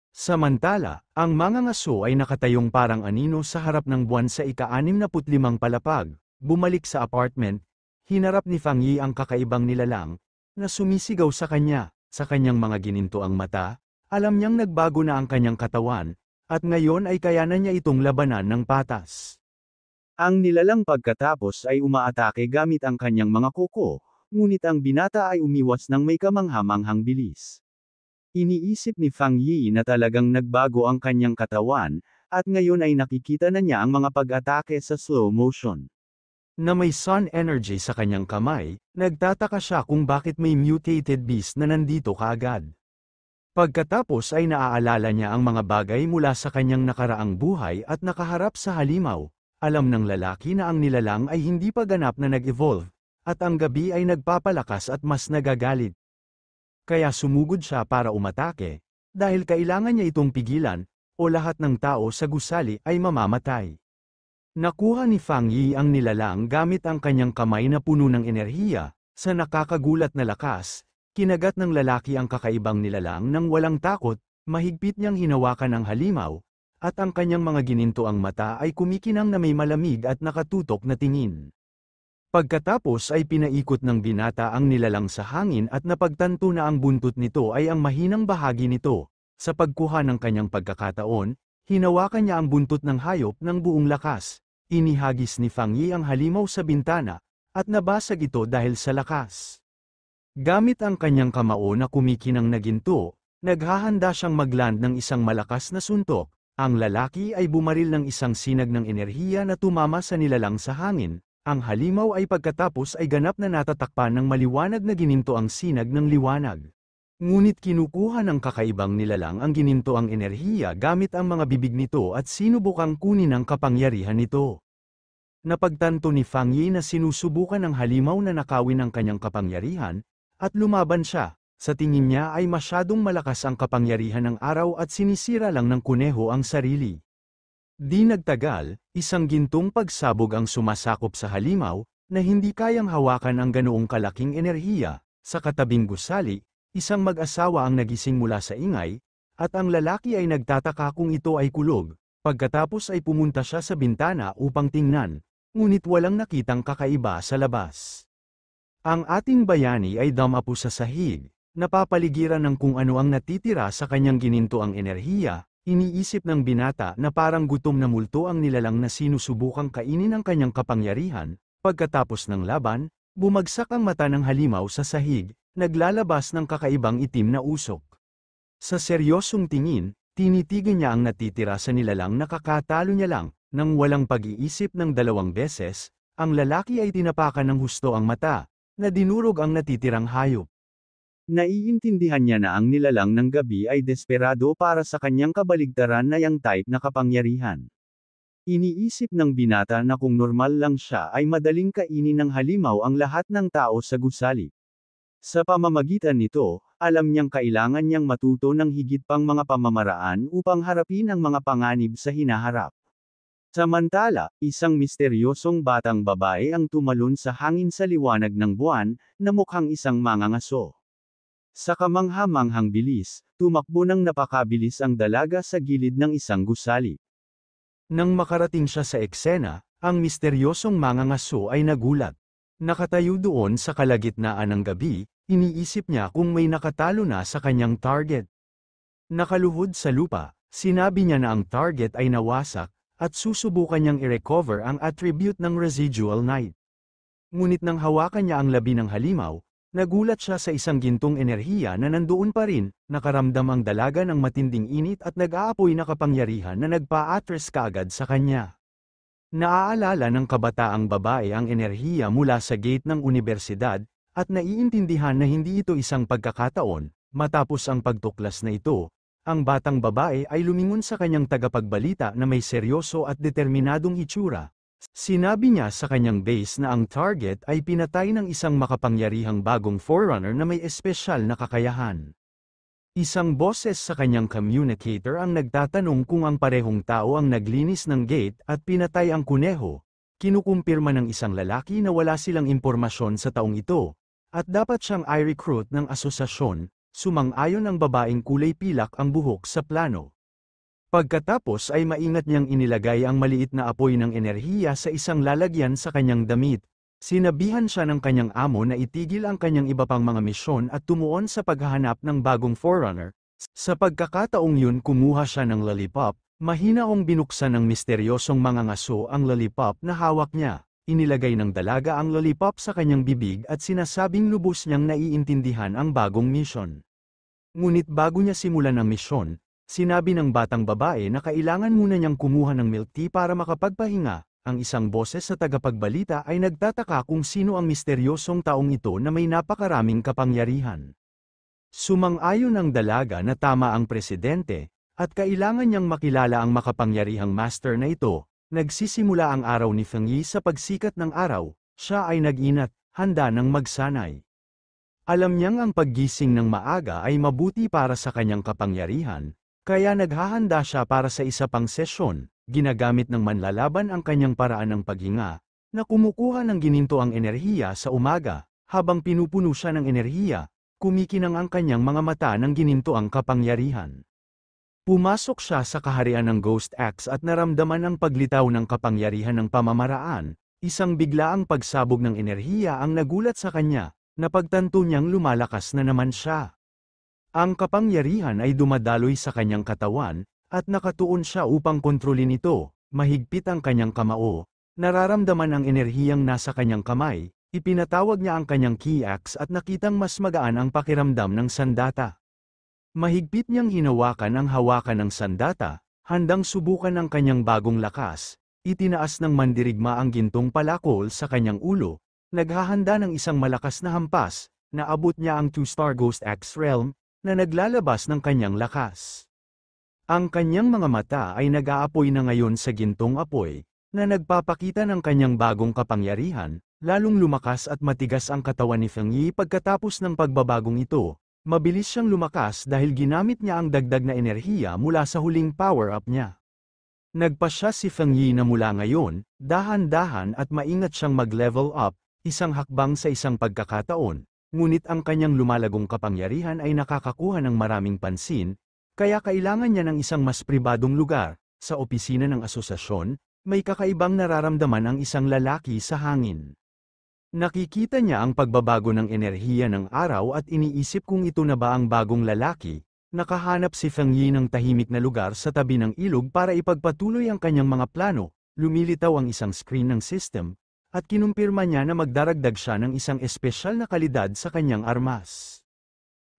Samantala, ang mga ngaso ay nakatayong parang anino sa harap ng buwan sa ika-65 palapag. Bumalik sa apartment, hinarap ni Fang Yi ang kakaibang nilalang, na sumisigaw sa kanya. Sa kanyang mga ginintoang mata, alam niyang nagbago na ang kanyang katawan, at ngayon ay kayanan niya itong labanan ng patas. Ang nilalang pagkatapos ay umaatake gamit ang kanyang mga kuko, ngunit ang binata ay umiwas ng may kamanghamanghang bilis. Iniisip ni Fang Yi na talagang nagbago ang kanyang katawan, at ngayon ay nakikita na niya ang mga pag-atake sa slow motion. na may sun energy sa kanyang kamay, nagtataka siya kung bakit may mutated beast na nandito kaagad. Pagkatapos ay naaalala niya ang mga bagay mula sa kanyang nakaraang buhay at nakaharap sa halimaw. Alam ng lalaki na ang nilalang ay hindi pa ganap na nag-evolve, at ang gabi ay nagpapalakas at mas nagagalit. Kaya sumugod siya para umatake, dahil kailangan niya itong pigilan, o lahat ng tao sa gusali ay mamamatay. Nakuha ni Fang Yi ang nilalang gamit ang kanyang kamay na puno ng enerhiya. Sa nakakagulat na lakas, kinagat ng lalaki ang kakaibang nilalang nang walang takot, mahigpit niyang hinawakan ang halimaw, at ang kanyang mga ginintoang mata ay kumikinang na may malamig at nakatutok na tingin. Pagkatapos ay pinaikot ng binata ang nilalang sa hangin at napagtanto na ang buntot nito ay ang mahinang bahagi nito. Sa pagkuha ng kanyang pagkakataon, hinawakan niya ang buntot ng hayop ng buong lakas. Inihagis ni Fang Yi ang halimaw sa bintana, at nabasag ito dahil sa lakas. Gamit ang kanyang kamao na kumikinang na ginto, naghahanda siyang magland ng isang malakas na suntok. Ang lalaki ay bumaril ng isang sinag ng enerhiya na tumama sa nilalang sa hangin. Ang halimaw ay pagkatapos ay ganap na natatakpan ng maliwanag na gininto ang sinag ng liwanag. Ngunit kinukuha ng kakaibang nilalang ang gininto ang enerhiya gamit ang mga bibig nito at sinubukang kunin ang kapangyarihan nito. Napagtanto ni Fang Yi na sinusubukan ng halimaw na nakawin ang kanyang kapangyarihan, at lumaban siya. Sa tingin niya ay masyadong malakas ang kapangyarihan ng araw at sinisira lang ng kuneho ang sarili. Di nagtagal, isang gintong pagsabog ang sumasakop sa halimaw, na hindi kayang hawakan ang ganoong kalaking enerhiya. Sa katabing gusali, isang mag-asawa ang nagising mula sa ingay, at ang lalaki ay nagtataka kung ito ay kulog. Pagkatapos ay pumunta siya sa bintana upang tingnan, ngunit walang nakitang kakaiba sa labas. Ang ating bayani ay damapo sa sahig, napapaligiran ng kung ano ang natitira sa kanyang gininto ang enerhiya. Iniisip ng binata na parang gutom na multo ang nilalang na sinusubukang kainin ang kanyang kapangyarihan. Pagkatapos ng laban, bumagsak ang mata ng halimaw sa sahig, naglalabas ng kakaibang itim na usok. Sa seryosong tingin, tinitigan niya ang natitira sa nilalang na kakatalo niya lang. Nang walang pag-iisip ng 2 beses, ang lalaki ay tinapakan ng husto ang mata, na dinurog ang natitirang hayop. Naiintindihan niya na ang nilalang ng gabi ay desperado para sa kanyang kabaligtaran na yang type na kapangyarihan. Iniisip ng binata na kung normal lang siya ay madaling kainin ng halimaw ang lahat ng tao sa gusali. Sa pamamagitan nito, alam niyang kailangan niyang matuto ng higit pang mga pamamaraan upang harapin ang mga panganib sa hinaharap. Samantala, isang misteryosong batang babae ang tumalon sa hangin sa liwanag ng buwan, na mukhang isang mangangaso. Sa kamangha-manghang bilis, tumakbo ng napakabilis ang dalaga sa gilid ng isang gusali. Nang makarating siya sa eksena, ang misteryosong mangangaso ay nagulat. Nakatayo doon sa kalagitnaan ng gabi, iniisip niya kung may nakatalo na sa kanyang target. Nakaluhod sa lupa, sinabi niya na ang target ay nawasak, at susubukan niyang i-recover ang attribute ng residual night. Ngunit nang hawakan niya ang labi ng halimaw, nagulat siya sa isang gintong enerhiya na nandoon pa rin. Nakaramdam ang dalaga ng matinding init at nag-aapoy na kapangyarihan na nagpa-atras kaagad sa kanya. Naaalala ng kabataang babae ang enerhiya mula sa gate ng unibersidad, at naiintindihan na hindi ito isang pagkakataon. Matapos ang pagtuklas na ito, ang batang babae ay lumingon sa kanyang tagapagbalita na may seryoso at determinadong itsura. Sinabi niya sa kanyang base na ang target ay pinatay ng isang makapangyarihang bagong forerunner na may espesyal na kakayahan. Isang boses sa kanyang communicator ang nagtatanong kung ang parehong tao ang naglinis ng gate at pinatay ang kuneho. Kinukumpirma ng isang lalaki na wala silang impormasyon sa taong ito, at dapat siyang i-recruit ng asosasyon. Sumang-ayon ang babaeng kulay pilak ang buhok sa plano. Pagkatapos ay maingat niyang inilagay ang maliit na apoy ng enerhiya sa isang lalagyan sa kanyang damit. Sinabihan siya ng kanyang amo na itigil ang kanyang iba pang mga misyon at tumuon sa paghahanap ng bagong forerunner. Sa pagkakataong yun kumuha siya ng lollipop, mahinaong binuksan ng misteryosong mangangaso ang lollipop na hawak niya. Inilagay ng dalaga ang lollipop sa kanyang bibig at sinasabing lubos niyang naiintindihan ang bagong misyon. Ngunit bago niya simulan ang misyon, sinabi ng batang babae na kailangan muna niyang kumuha ng milk tea para makapagpahinga. ang isang boses sa tagapagbalita ay nagtataka kung sino ang misteryosong taong ito na may napakaraming kapangyarihan. Sumang-ayon ang dalaga na tama ang presidente, at kailangan niyang makilala ang makapangyarihang master na ito. Nagsisimula ang araw ni Feng Yi sa pagsikat ng araw, siya ay nag-inat, handa ng magsanay. Alam niyang ang paggising ng maaga ay mabuti para sa kanyang kapangyarihan, kaya naghahanda siya para sa isa pang sesyon, ginagamit ng manlalaban ang kanyang paraan ng paghinga, na kumukuha ng ginintoang enerhiya sa umaga, habang pinupuno siya ng enerhiya, kumikinang ang kanyang mga mata ng ginintoang kapangyarihan. Pumasok siya sa kaharian ng Ghost Axe at naramdaman ang paglitaw ng kapangyarihan ng pamamaraan, isang biglaang pagsabog ng enerhiya ang nagulat sa kanya, na pagtanto niyang lumalakas na naman siya. Ang kapangyarihan ay dumadaloy sa kanyang katawan, at nakatuon siya upang kontrolin ito, mahigpit ang kanyang kamao, nararamdaman ang enerhiyang nasa kanyang kamay, ipinatawag niya ang kanyang key axe at nakitang mas magaan ang pakiramdam ng sandata. Mahigpit niyang hinawakan ang hawakan ng sandata, handang subukan ang kanyang bagong lakas, itinaas ng mandirigma ang gintong palakol sa kanyang ulo, naghahanda ng isang malakas na hampas, naabot niya ang 2-star Ghost Axe Realm, na naglalabas ng kanyang lakas. Ang kanyang mga mata ay nag-aapoy na ngayon sa gintong apoy, na nagpapakita ng kanyang bagong kapangyarihan, lalong lumakas at matigas ang katawan ni Feng Yi pagkatapos ng pagbabagong ito. Mabilis siyang lumakas dahil ginamit niya ang dagdag na enerhiya mula sa huling power-up niya. Nagpasya si Feng Yi na mula ngayon, dahan-dahan at maingat siyang mag-level up, isang hakbang sa isang pagkakataon, ngunit ang kanyang lumalagong kapangyarihan ay nakakakuha ng maraming pansin, kaya kailangan niya ng isang mas pribadong lugar. Sa opisina ng asosasyon, may kakaibang nararamdaman ang isang lalaki sa hangin. Nakikita niya ang pagbabago ng enerhiya ng araw at iniisip kung ito na ba ang bagong lalaki. Nakahanap si Feng Yi ng tahimik na lugar sa tabi ng ilog para ipagpatuloy ang kanyang mga plano, lumilitaw ang isang screen ng system, at kinumpirma niya na magdaragdag siya ng isang espesyal na kalidad sa kanyang armas.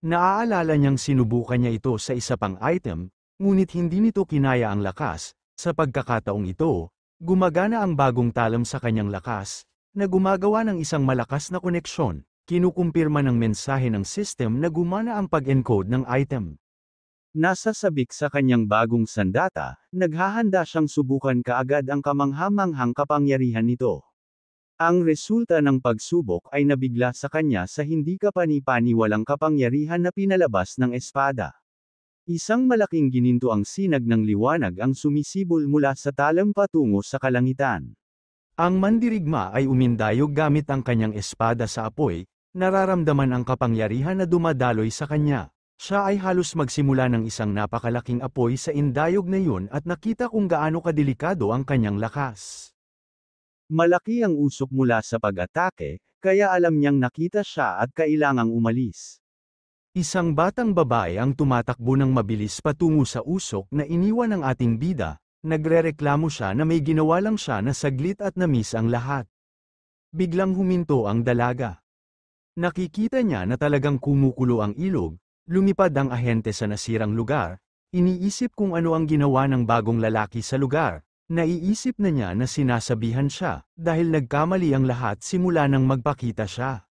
Naaalala niyang sinubukan niya ito sa isa pang item, ngunit hindi nito kinaya ang lakas. Sa pagkakataong ito, gumagana ang bagong talam sa kanyang lakas, na gumagawa ng isang malakas na koneksyon, kinukumpirma ng mensahe ng system na gumana ang pag-encode ng item. Nasa sabik sa kanyang bagong sandata, naghahanda siyang subukan kaagad ang kamangha-manghang kapangyarihan nito. Ang resulta ng pagsubok ay nabigla sa kanya sa hindi kapani-paniwalang kapangyarihan na pinalabas ng espada. Isang malaking gininto ang sinag ng liwanag ang sumisibol mula sa talam patungo sa kalangitan. Ang mandirigma ay umindayog gamit ang kanyang espada sa apoy, nararamdaman ang kapangyarihan na dumadaloy sa kanya. Siya ay halos magsimula ng isang napakalaking apoy sa indayog na yun at nakita kung gaano kadelikado ang kanyang lakas. Malaki ang usok mula sa pag-atake, kaya alam niyang nakita siya at kailangang umalis. Isang batang babae ang tumatakbo ng mabilis patungo sa usok na iniwan ng ating bida. Nagrereklamo siya na may ginawa lang siya na saglit at na-miss ang lahat. Biglang huminto ang dalaga. Nakikita niya na talagang kumukulo ang ilog, lumipad ang ahente sa nasirang lugar, iniisip kung ano ang ginawa ng bagong lalaki sa lugar, naiisip na niya na sinasabihan siya, dahil nagkamali ang lahat simula nang magpakita siya.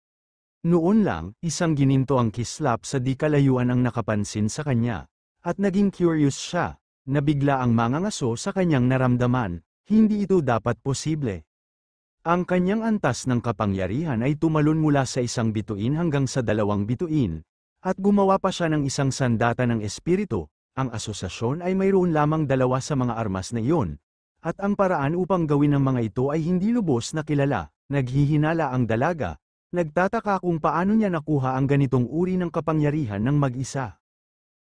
Noon lang, isang gininto ang kislap sa di kalayuan ang nakapansin sa kanya, at naging curious siya. Nabigla ang mangangaso sa kanyang naramdaman, hindi ito dapat posible. Ang kanyang antas ng kapangyarihan ay tumalon mula sa isang bituin hanggang sa 2 bituin, at gumawa pa siya ng isang sandata ng espiritu. Ang asosasyon ay mayroon lamang 2 sa mga armas na iyon, at ang paraan upang gawin ang mga ito ay hindi lubos na kilala. Naghihinala ang dalaga, nagtataka kung paano niya nakuha ang ganitong uri ng kapangyarihan ng mag-isa.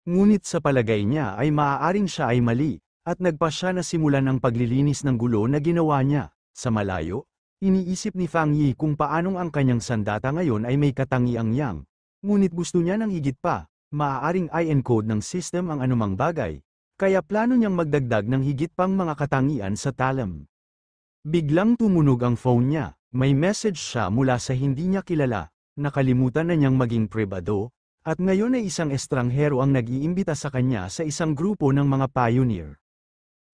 Ngunit sa palagay niya ay maaaring siya ay mali, at nagpasya na simulan ang paglilinis ng gulo na ginawa niya. Sa malayo, iniisip ni Feng Yi kung paanong ang kanyang sandata ngayon ay may katangiang yang. Ngunit gusto niya ng higit pa, maaaring i-encode ng system ang anumang bagay, kaya plano niyang magdagdag ng higit pang mga katangian sa talam. Biglang tumunog ang phone niya, may message siya mula sa hindi niya kilala, nakalimutan na niyang maging pribado. At ngayon ay isang estranghero ang nag-iimbita sa kanya sa isang grupo ng mga pioneer.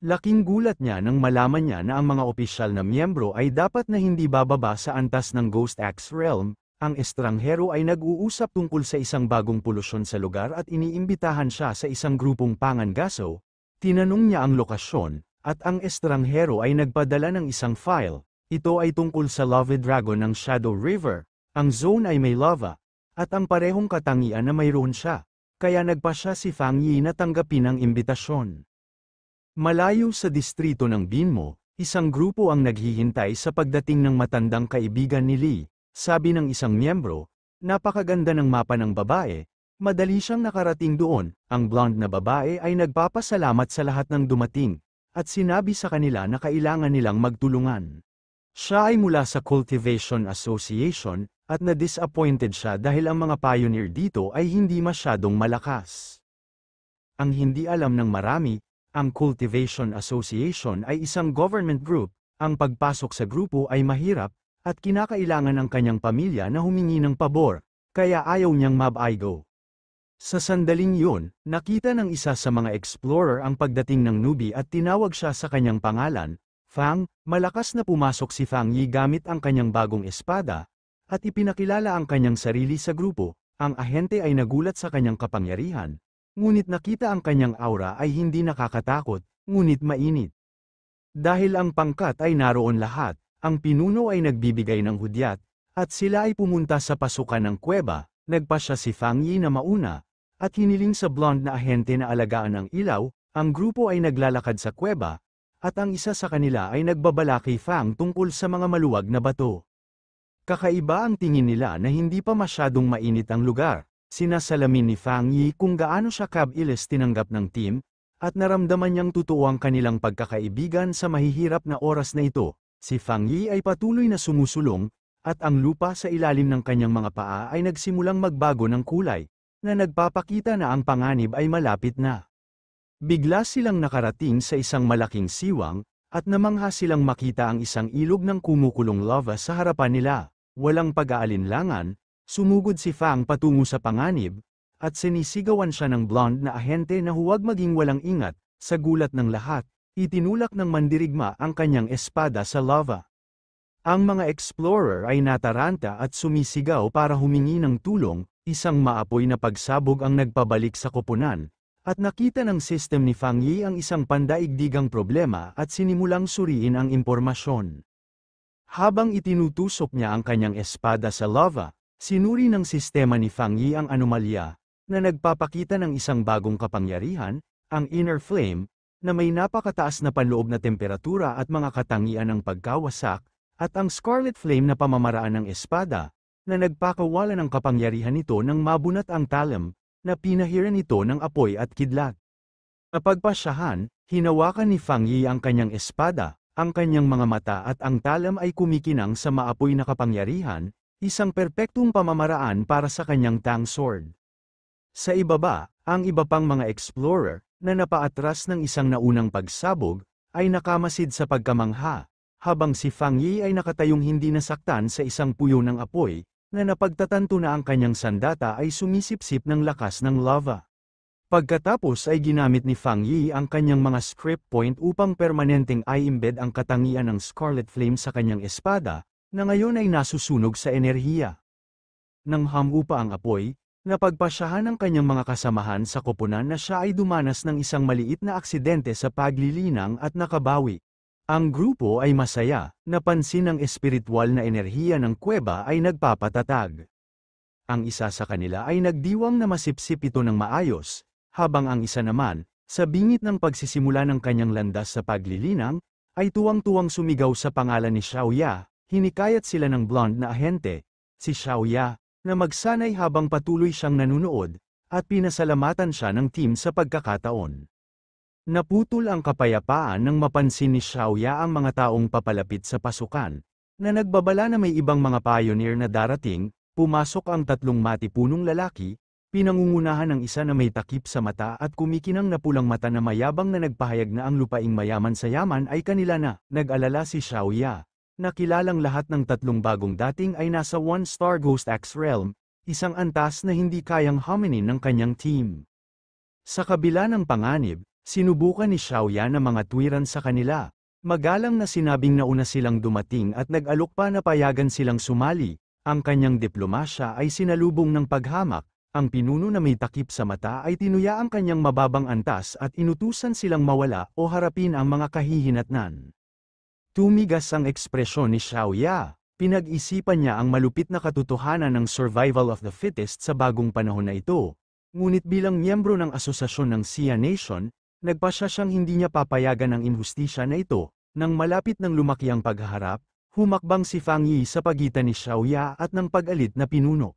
Laking gulat niya nang malaman niya na ang mga opisyal na miyembro ay dapat na hindi bababa sa antas ng Ghost X Realm. Ang estranghero ay nag-uusap tungkol sa isang bagong polusyon sa lugar at iniimbitahan siya sa isang grupong pangangaso. Tinanong niya ang lokasyon, at ang estranghero ay nagpadala ng isang file. Ito ay tungkol sa Lava Dragon ng Shadow River. Ang zone ay may lava, at ang parehong katangian na mayroon siya. Kaya nagpa siya si Fang Yi na tanggapin ang imbitasyon. Malayo sa distrito ng Binmo, isang grupo ang naghihintay sa pagdating ng matandang kaibigan ni Lee. Sabi ng isang miyembro, napakaganda ng mapa ng babae, madali siyang nakarating doon. Ang blonde na babae ay nagpapasalamat sa lahat ng dumating, at sinabi sa kanila na kailangan nilang magtulungan. Siya ay mula sa Cultivation Association, at na-disappointed siya dahil ang mga pioneer dito ay hindi masyadong malakas. Ang hindi alam ng marami, ang Cultivation Association ay isang government group. Ang pagpasok sa grupo ay mahirap, at kinakailangan ng kanyang pamilya na humingi ng pabor, kaya ayaw niyang mabaigo. Sa sandaling yun, nakita ng isa sa mga explorer ang pagdating ng newbie at tinawag siya sa kanyang pangalan, Fang. Malakas na pumasok si Fang Yi gamit ang kanyang bagong espada, at ipinakilala ang kanyang sarili sa grupo. Ang ahente ay nagulat sa kanyang kapangyarihan, ngunit nakita ang kanyang aura ay hindi nakakatakot, ngunit mainit. Dahil ang pangkat ay naroon lahat, ang pinuno ay nagbibigay ng hudyat, at sila ay pumunta sa pasukan ng kuweba. Nagpa siya si Fang Yi na mauna, at hiniling sa blonde na ahente na alagaan ng ilaw. Ang grupo ay naglalakad sa kuweba, at ang isa sa kanila ay nagbabala kay Fang tungkol sa mga maluwag na bato. Kakaiba ang tingin nila na hindi pa masyadong mainit ang lugar. Sinasalamin ni Fang Yi kung gaano siya kabilis tinanggap ng team, at naramdaman niyang totoo ang kanilang pagkakaibigan sa mahihirap na oras na ito. Si Fang Yi ay patuloy na sumusulong, at ang lupa sa ilalim ng kanyang mga paa ay nagsimulang magbago ng kulay, na nagpapakita na ang panganib ay malapit na. Bigla silang nakarating sa isang malaking siwang, at namangha silang makita ang isang ilog ng kumukulong lava sa harapan nila. Walang pag-aalinlangan, sumugod si Fang patungo sa panganib, at sinisigawan siya ng blonde na ahente na huwag maging walang ingat. Sa gulat ng lahat, itinulak ng mandirigma ang kanyang espada sa lava. Ang mga explorer ay nataranta at sumisigaw para humingi ng tulong. Isang maapoy na pagsabog ang nagpabalik sa koponan, at nakita ng system ni Fang Yi ang isang pandaigdigang problema at sinimulang suriin ang impormasyon. Habang itinutusok niya ang kanyang espada sa lava, sinuri ng sistema ni Fang Yi ang anomalya, na nagpapakita ng isang bagong kapangyarihan, ang Inner Flame, na may napakataas na panloob na temperatura at mga katangian ng pagkawasak, at ang Scarlet Flame na pamamaraan ng espada, na nagpakawala ng kapangyarihan nito nang mabunat ang talim, na pinahiran ito ng apoy at kidlat. Napagpasyahan, hinawakan ni Fang Yi ang kanyang espada, ang kanyang mga mata at ang talim ay kumikinang sa maapoy na kapangyarihan, isang perpektong pamamaraan para sa kanyang Tang Sword. Sa ibaba, ang iba pang mga explorer, na napaatras ng isang naunang pagsabog, ay nakamasid sa pagkamangha, habang si Fang Yi ay nakatayong hindi nasaktan sa isang puyo ng apoy, na napagtatanto na ang kanyang sandata ay sumisipsip ng lakas ng lava. Pagkatapos ay ginamit ni Fang Yi ang kanyang mga script point upang permanenteng i-embed ang katangian ng Scarlet Flame sa kanyang espada, na ngayon ay nasusunog sa enerhiya. Nang hamupa ang apoy, napagpasyahan ng kanyang mga kasamahan sa koponan na siya ay dumanas ng isang maliit na aksidente sa paglilinang at nakabawi. Ang grupo ay masaya, napansin ang espiritual na enerhiya ng kuweba ay nagpapatatag. Ang isa sa kanila ay nagdiwang na masipsip ito ng maayos, habang ang isa naman, sa bingit ng pagsisimula ng kanyang landas sa paglilinang, ay tuwang-tuwang sumigaw sa pangalan ni Xiaoya. Hinikayat sila ng blonde na ahente, si Xiaoya, na magsanay habang patuloy siyang nanunood, at pinasalamatan siya ng team sa pagkakataon. Naputol ang kapayapaan nang mapansin ni Xiaoya ang mga taong papalapit sa pasukan, na nagbabala na may ibang mga pioneer na darating. Pumasok ang tatlong matipunong lalaki, pinangungunahan ng isa na may takip sa mata at kumikinang na pulang mata na mayabang na nagpahayag na ang lupaing mayaman sa yaman ay kanila na. Nag-alala si Xiaoya, na kilalang lahat ng tatlong bagong dating ay nasa 1-star Ghost X Realm, isang antas na hindi kayang haminin ng kanyang team. Sa kabila ng panganib, Sinubukan ni Xiaoya na mga tuwiran sa kanila. Magalang na sinabing nauna silang dumating at nag-alok pa na payagan silang sumali. Ang kanyang diplomasya ay sinalubong ng paghamak. Ang pinuno na may takip sa mata ay tinuya ang kanyang mababang antas at inutusan silang mawala o harapin ang mga kahihinatnan. Tumigas ang ekspresyon ni Xiaoya. Pinag-isipan niya ang malupit na katotohanan ng survival of the fittest sa bagong panahon na ito. Ngunit bilang miyembro ng asosasyon ng Xia Nation, nagpasya siyang hindi niya papayagan ang inhustisya na ito. Nang malapit ng lumaki ang paghaharap, humakbang si Fang Yi sa pagitan ni Xiaoya at ng pag-alit na pinuno.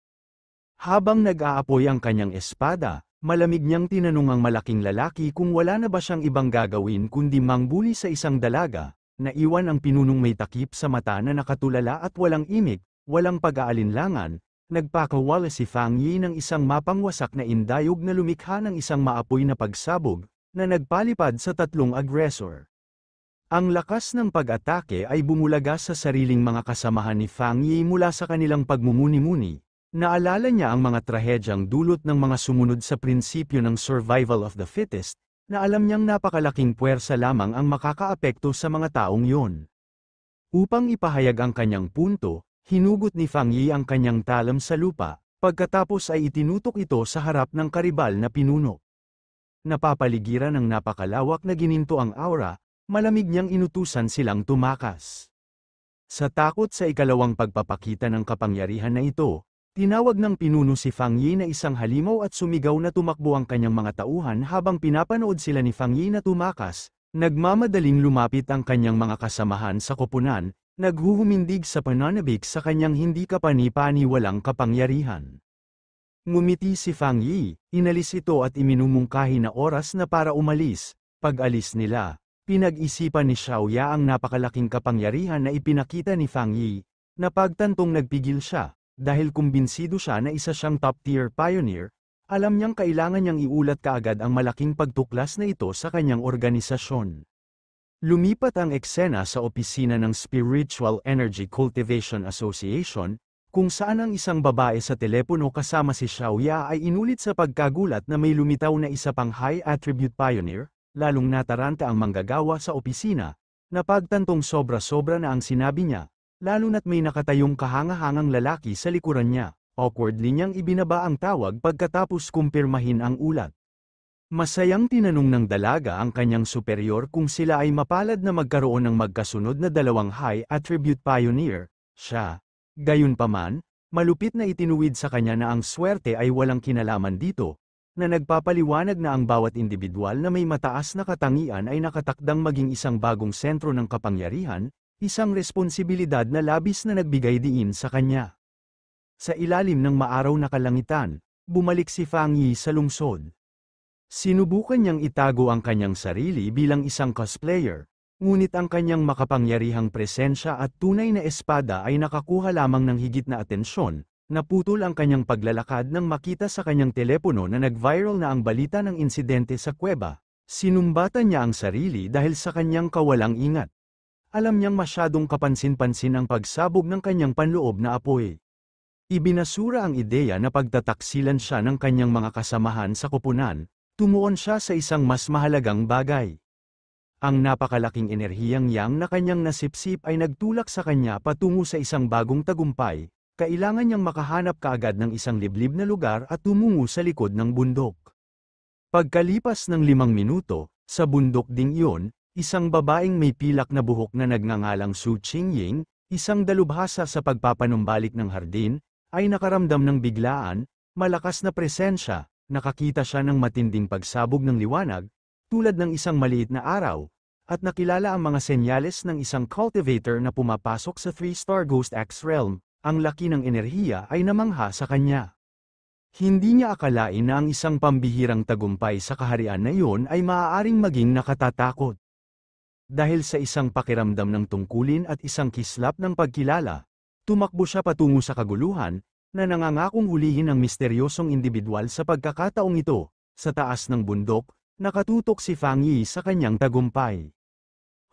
Habang nag-aapoy ang kanyang espada, malamig niyang tinanong ang malaking lalaki kung wala na ba siyang ibang gagawin kundi mangbuli sa isang dalaga. Naiwan ang pinunong may takip sa mata na nakatulala at walang imik, walang pag-aalinlangan. Nagpakawala si Fang Yi ng isang mapangwasak na indayog na lumikha ng isang maapoy na pagsabog, na nagpalipad sa tatlong agresor. Ang lakas ng pag-atake ay bumulaga sa sariling mga kasamahan ni Fang Yi mula sa kanilang pagmumuni-muni. Naalala niya ang mga trahedyang dulot ng mga sumunod sa prinsipyo ng survival of the fittest, na alam niyang napakalaking puwersa lamang ang makakaapekto sa mga taong yon. Upang ipahayag ang kanyang punto, hinugot ni Fang Yi ang kanyang talam sa lupa, pagkatapos ay itinutok ito sa harap ng karibal na pinuno. Napapaligiran ng napakalawak na gininto ang aura, malamig niyang inutusan silang tumakas. Sa takot sa ikalawang pagpapakita ng kapangyarihan na ito, tinawag ng pinuno si Fang Yi na isang halimaw at sumigaw na tumakbo ang kanyang mga tauhan habang pinapanood sila ni Fang Yi na tumakas. Nagmamadaling lumapit ang kanyang mga kasamahan sa koponan, naghuhumindig sa pananabik sa kanyang hindi kapani-paniwalang kapangyarihan. Ngumiti si Fang Yi, inalis ito at iminumungkahi na oras na para umalis. Pag-alis nila, pinag-isipan ni Xiaoya ang napakalaking kapangyarihan na ipinakita ni Fang Yi, na pagtantong nagpigil siya. Dahil kumbinsido siya na isa siyang top-tier pioneer, alam niyang kailangan niyang iulat kaagad ang malaking pagtuklas na ito sa kanyang organisasyon. Lumipat ang eksena sa opisina ng Spiritual Energy Cultivation Association, kung saan ang isang babae sa telepono kasama si Xiaoya ay inulit sa pagkagulat na may lumitaw na isa pang high-attribute pioneer, lalong nataranta ang manggagawa sa opisina, na pagtantong sobra-sobra na ang sinabi niya. Lalo na't may nakatayong kahangahangang lalaki sa likuran niya. Awkwardly niyang ibinaba ang tawag pagkatapos kumpirmahin ang ulat. Masayang tinanong ng dalaga ang kanyang superior kung sila ay mapalad na magkaroon ng magkasunod na dalawang high-attribute pioneer, siya. Gayunpaman, malupit na itinuwid sa kanya na ang swerte ay walang kinalaman dito, na nagpapaliwanag na ang bawat individual na may mataas na katangian ay nakatakdang maging isang bagong sentro ng kapangyarihan, isang responsibilidad na labis na nagbigay diin sa kanya. Sa ilalim ng maaraw na kalangitan, bumalik si Fang Yi sa lungsod. Sinubukan niyang itago ang kanyang sarili bilang isang cosplayer, ngunit ang kanyang makapangyarihang presensya at tunay na espada ay nakakuha lamang ng higit na atensyon. Naputol ang kanyang paglalakad nang makita sa kanyang telepono na nag-viral na ang balita ng insidente sa kuweba. Sinumbatan niya ang sarili dahil sa kanyang kawalang ingat. Alam niyang masyadong kapansin-pansin ang pagsabog ng kanyang panloob na apoy. Ibinasura ang ideya na pagtataksilan siya ng kanyang mga kasamahan sa koponan, tumuon siya sa isang mas mahalagang bagay. Ang napakalaking enerhiyang yang na kanyang nasipsip ay nagtulak sa kanya patungo sa isang bagong tagumpay, kailangan niyang makahanap kaagad ng isang liblib na lugar at tumungo sa likod ng bundok. Pagkalipas ng 5 minuto, sa bundok ding iyon, isang babaeng may pilak na buhok na nagngangalang Su Qingying, isang dalubhasa sa pagpapanumbalik ng hardin, ay nakaramdam ng biglaan, malakas na presensya, nakakita siya ng matinding pagsabog ng liwanag, tulad ng isang maliit na araw, at nakilala ang mga senyales ng isang cultivator na pumapasok sa 3-star Ghost Axe Realm. Ang laki ng enerhiya ay namangha sa kanya. Hindi niya akalain na ang isang pambihirang tagumpay sa kaharian na iyon ay maaaring maging nakatatakot. Dahil sa isang pakiramdam ng tungkulin at isang kislap ng pagkilala, tumakbo siya patungo sa kaguluhan, na nangangakong hulihin ang misteryosong individual sa pagkakataong ito. Sa taas ng bundok, nakatutok si Fang Yi sa kanyang tagumpay.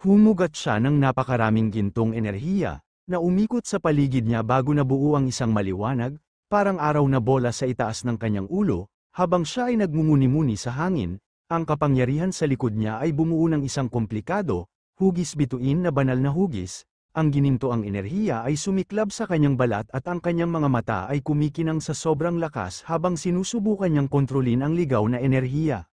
Humugat siya ng napakaraming gintong enerhiya, na umikot sa paligid niya bago nabuo ang isang maliwanag, parang araw na bola sa itaas ng kanyang ulo, habang siya ay nagmumuni-muni sa hangin. ang kapangyarihan sa likod niya ay bumuo ng isang komplikado, hugis bituin na banal na hugis. Ang ginintoang enerhiya ay sumiklab sa kanyang balat at ang kanyang mga mata ay kumikinang sa sobrang lakas habang sinusubukan niyang kontrolin ang ligaw na enerhiya.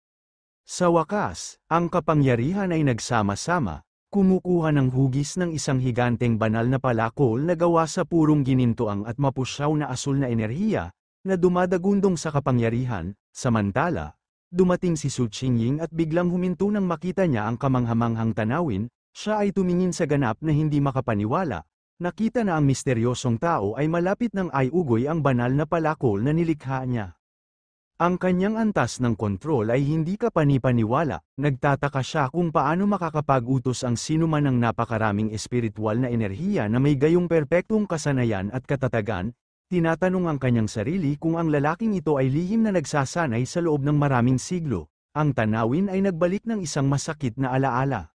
Sa wakas, ang kapangyarihan ay nagsama-sama, kumukuha ng hugis ng isang higanteng banal na palakol na gawa sa purong ginintoang at mapusyaw na asul na enerhiya, na dumadagundong sa kapangyarihan. Samantala, dumating si Su Qingying at biglang huminto nang makita niya ang kamanghamanghang tanawin. Siya ay tumingin sa ganap na hindi makapaniwala. Nakita na ang misteryosong tao ay malapit ng ay-ugoy ang banal na palakol na nilikha niya. Ang kanyang antas ng kontrol ay hindi kapanipaniwala. Nagtataka siya kung paano makakapag-utos ang sinuman ng napakaraming espiritual na enerhiya na may gayong perpektong kasanayan at katatagan. Tinatanong ang kanyang sarili kung ang lalaking ito ay lihim na nagsasanay sa loob ng maraming siglo. Ang tanawin ay nagbalik ng isang masakit na alaala.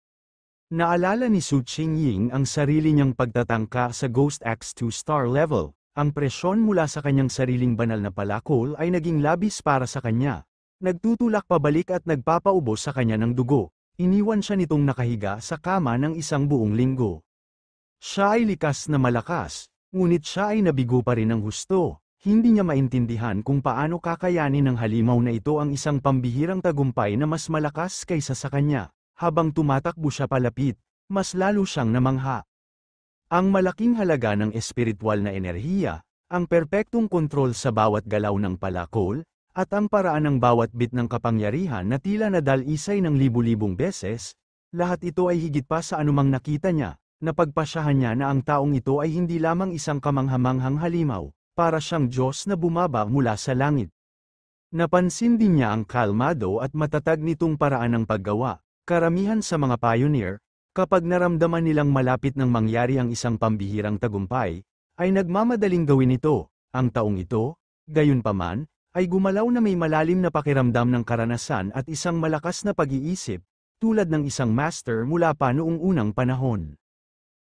Naalala ni Su Qingying ang sarili niyang pagtatangka sa Ghost X 2-star level. Ang presyon mula sa kanyang sariling banal na palakol ay naging labis para sa kanya. Nagtutulak pabalik at nagpapaubos sa kanya ng dugo. Iniwan siya nitong nakahiga sa kama ng isang buong linggo. Siya ay likas na malakas, ngunit siya ay nabigo pa rin ng husto. Hindi niya maintindihan kung paano kakayanin ng halimaw na ito ang isang pambihirang tagumpay na mas malakas kaysa sa kanya. Habang tumatakbo siya palapit, mas lalo siyang namangha. Ang malaking halaga ng espiritual na enerhiya, ang perpektong kontrol sa bawat galaw ng palakol, at ang paraan ng bawat bit ng kapangyarihan na tila nadal-isay ng libu-libong beses, lahat ito ay higit pa sa anumang nakita niya. Napagpasyahan niya na ang taong ito ay hindi lamang isang kamanghamanghang halimaw, para siyang Diyos na bumaba mula sa langit. Napansin din niya ang kalmado at matatag nitong paraan ng paggawa. Karamihan sa mga pioneer, kapag naramdaman nilang malapit ng mangyari ang isang pambihirang tagumpay, ay nagmamadaling gawin ito. Ang taong ito, gayunpaman, ay gumalaw na may malalim na pakiramdam ng karanasan at isang malakas na pag-iisip, tulad ng isang master mula pa noong unang panahon.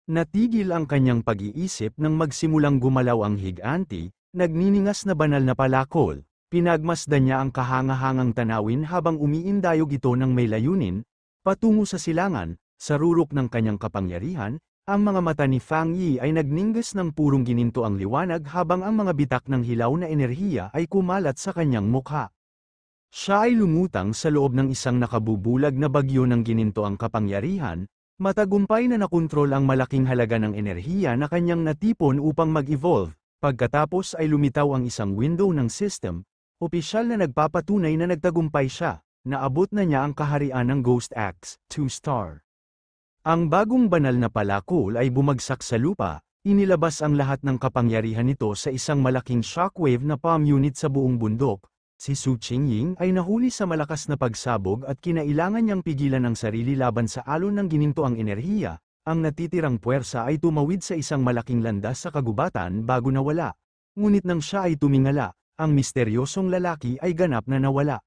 Natigil ang kanyang pag-iisip nang magsimulang gumalaw ang higanti, nagniningas na banal na palakol. Pinagmasdan niya ang kahangahangang tanawin habang umiindayog ito ng may layunin, patungo sa silangan. Sa rurok ng kanyang kapangyarihan, ang mga mata ni Fang Yi ay nagningas ng purong gininto ang liwanag habang ang mga bitak ng hilaw na enerhiya ay kumalat sa kanyang mukha. Siya ay lumutang sa loob ng isang nakabubulag na bagyo ng gininto ang kapangyarihan, matagumpay na nakontrol ang malaking halaga ng enerhiya na kanyang natipon upang mag-evolve. Pagkatapos ay lumitaw ang isang window ng system, opisyal na nagpapatunay na nagtagumpay siya, naabot na niya ang kaharian ng Ghost X 2-star. Ang bagong banal na palakol ay bumagsak sa lupa, inilabas ang lahat ng kapangyarihan nito sa isang malaking shockwave na palm unit sa buong bundok. Si Su Qingying ay nahuli sa malakas na pagsabog at kinailangan niyang pigilan ang sarili laban sa alon ng ginintoang enerhiya. Ang natitirang puwersa ay tumawid sa isang malaking landas sa kagubatan bago nawala. Ngunit nang siya ay tumingala, ang misteryosong lalaki ay ganap na nawala.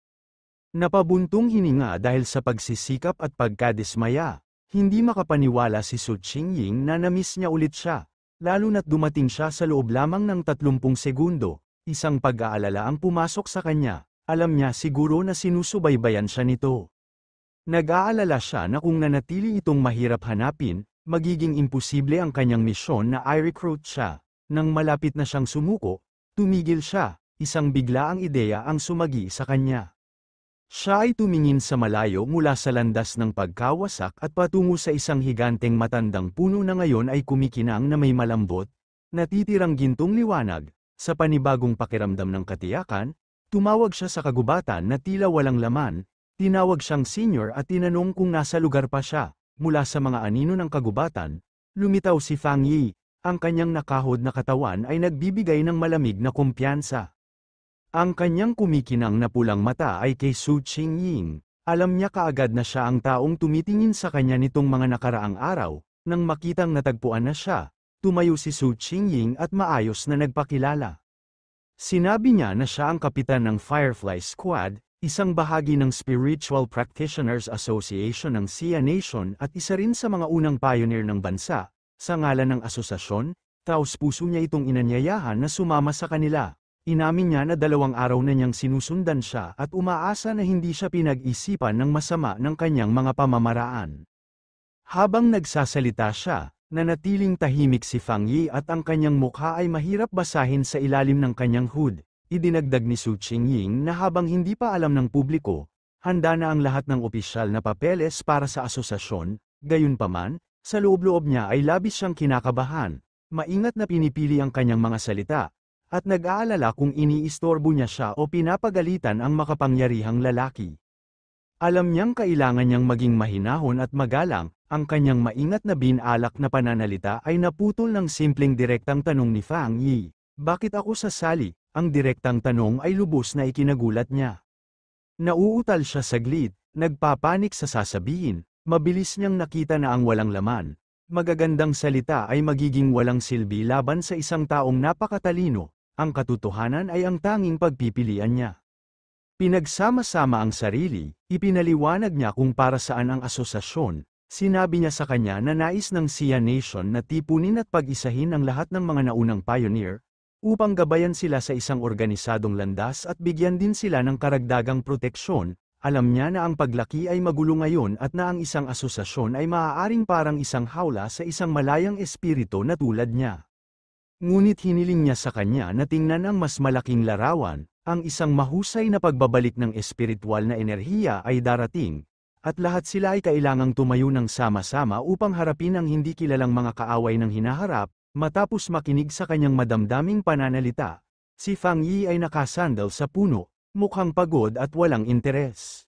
Napabuntong hininga dahil sa pagsisikap at pagkadismaya. Hindi makapaniwala si Su Qingying na namiss niya ulit siya, lalo na't dumating siya sa loob lamang ng 30 segundo. Isang pag-aalala ang pumasok sa kanya, alam niya siguro na sinusubaybayan siya nito. Nag-aalala siya na kung nanatili itong mahirap hanapin, magiging imposible ang kanyang misyon na i-recruit siya. Nang malapit na siyang sumuko, tumigil siya, isang biglaang ideya ang sumagi sa kanya. Siya ay tumingin sa malayo mula sa landas ng pagkawasak at patungo sa isang higanteng matandang puno na ngayon ay kumikinang na may malambot, natitirang gintong liwanag. Sa panibagong pakiramdam ng katiyakan, tumawag siya sa kagubatan na tila walang laman, tinawag siyang senior at tinanong kung nasa lugar pa siya. Mula sa mga anino ng kagubatan, lumitaw si Fang Yi, ang kanyang nakahod na katawan ay nagbibigay ng malamig na kumpiyansa. Ang kanyang kumikinang na pulang mata ay kay Su Qingying. Alam niya kaagad na siya ang taong tumitingin sa kanya nitong mga nakaraang araw. Nang makitang natagpuan na siya, tumayo si Su Qingying at maayos na nagpakilala. Sinabi niya na siya ang kapitan ng Firefly Squad, isang bahagi ng Spiritual Practitioners Association ng Xia Nation at isa rin sa mga unang pioneer ng bansa. Sa ngalan ng asosasyon, taos-puso niya itong inanyayahan na sumama sa kanila. Inamin niya na 2 araw na niyang sinusundan siya at umaasa na hindi siya pinag-isipan ng masama ng kanyang mga pamamaraan. Habang nagsasalita siya, nanatiling tahimik si Fang Yi at ang kanyang mukha ay mahirap basahin sa ilalim ng kanyang hood. Idinagdag ni Su Qingying na habang hindi pa alam ng publiko, handa na ang lahat ng opisyal na papeles para sa asosasyon, gayunpaman, sa loob-loob niya ay labis siyang kinakabahan, maingat na pinipili ang kanyang mga salita, at nag-aalala kung iniistorbo niya siya o pinapagalitan ang makapangyarihang lalaki. Alam niyang kailangan niyang maging mahinahon at magalang, ang kanyang maingat na binalak na pananalita ay naputol ng simpleng direktang tanong ni Fang Yi. Bakit ako sasali? Ang direktang tanong ay lubos na ikinagulat niya. Nauutal siya saglit, nagpapanik sa sasabihin, mabilis niyang nakita na ang walang laman. Magagandang salita ay magiging walang silbi laban sa isang taong napakatalino, ang katotohanan ay ang tanging pagpipilian niya. Pinagsama-sama ang sarili, ipinaliwanag niya kung para saan ang asosasyon. Sinabi niya sa kanya na nais ng Xia Nation na tipunin at pag-isahin ang lahat ng mga naunang pioneer, upang gabayan sila sa isang organisadong landas at bigyan din sila ng karagdagang proteksyon. Alam niya na ang paglaki ay magulo ngayon at na ang isang asosasyon ay maaaring parang isang hawla sa isang malayang espiritu na tulad niya. Ngunit hiniling niya sa kanya na tingnan ang mas malaking larawan, ang isang mahusay na pagbabalik ng espiritual na enerhiya ay darating, at lahat sila ay kailangang tumayo ng sama-sama upang harapin ang hindi kilalang mga kaaway ng hinaharap. Matapos makinig sa kanyang madamdaming pananalita, si Fang Yi ay nakasandal sa puno, mukhang pagod at walang interes.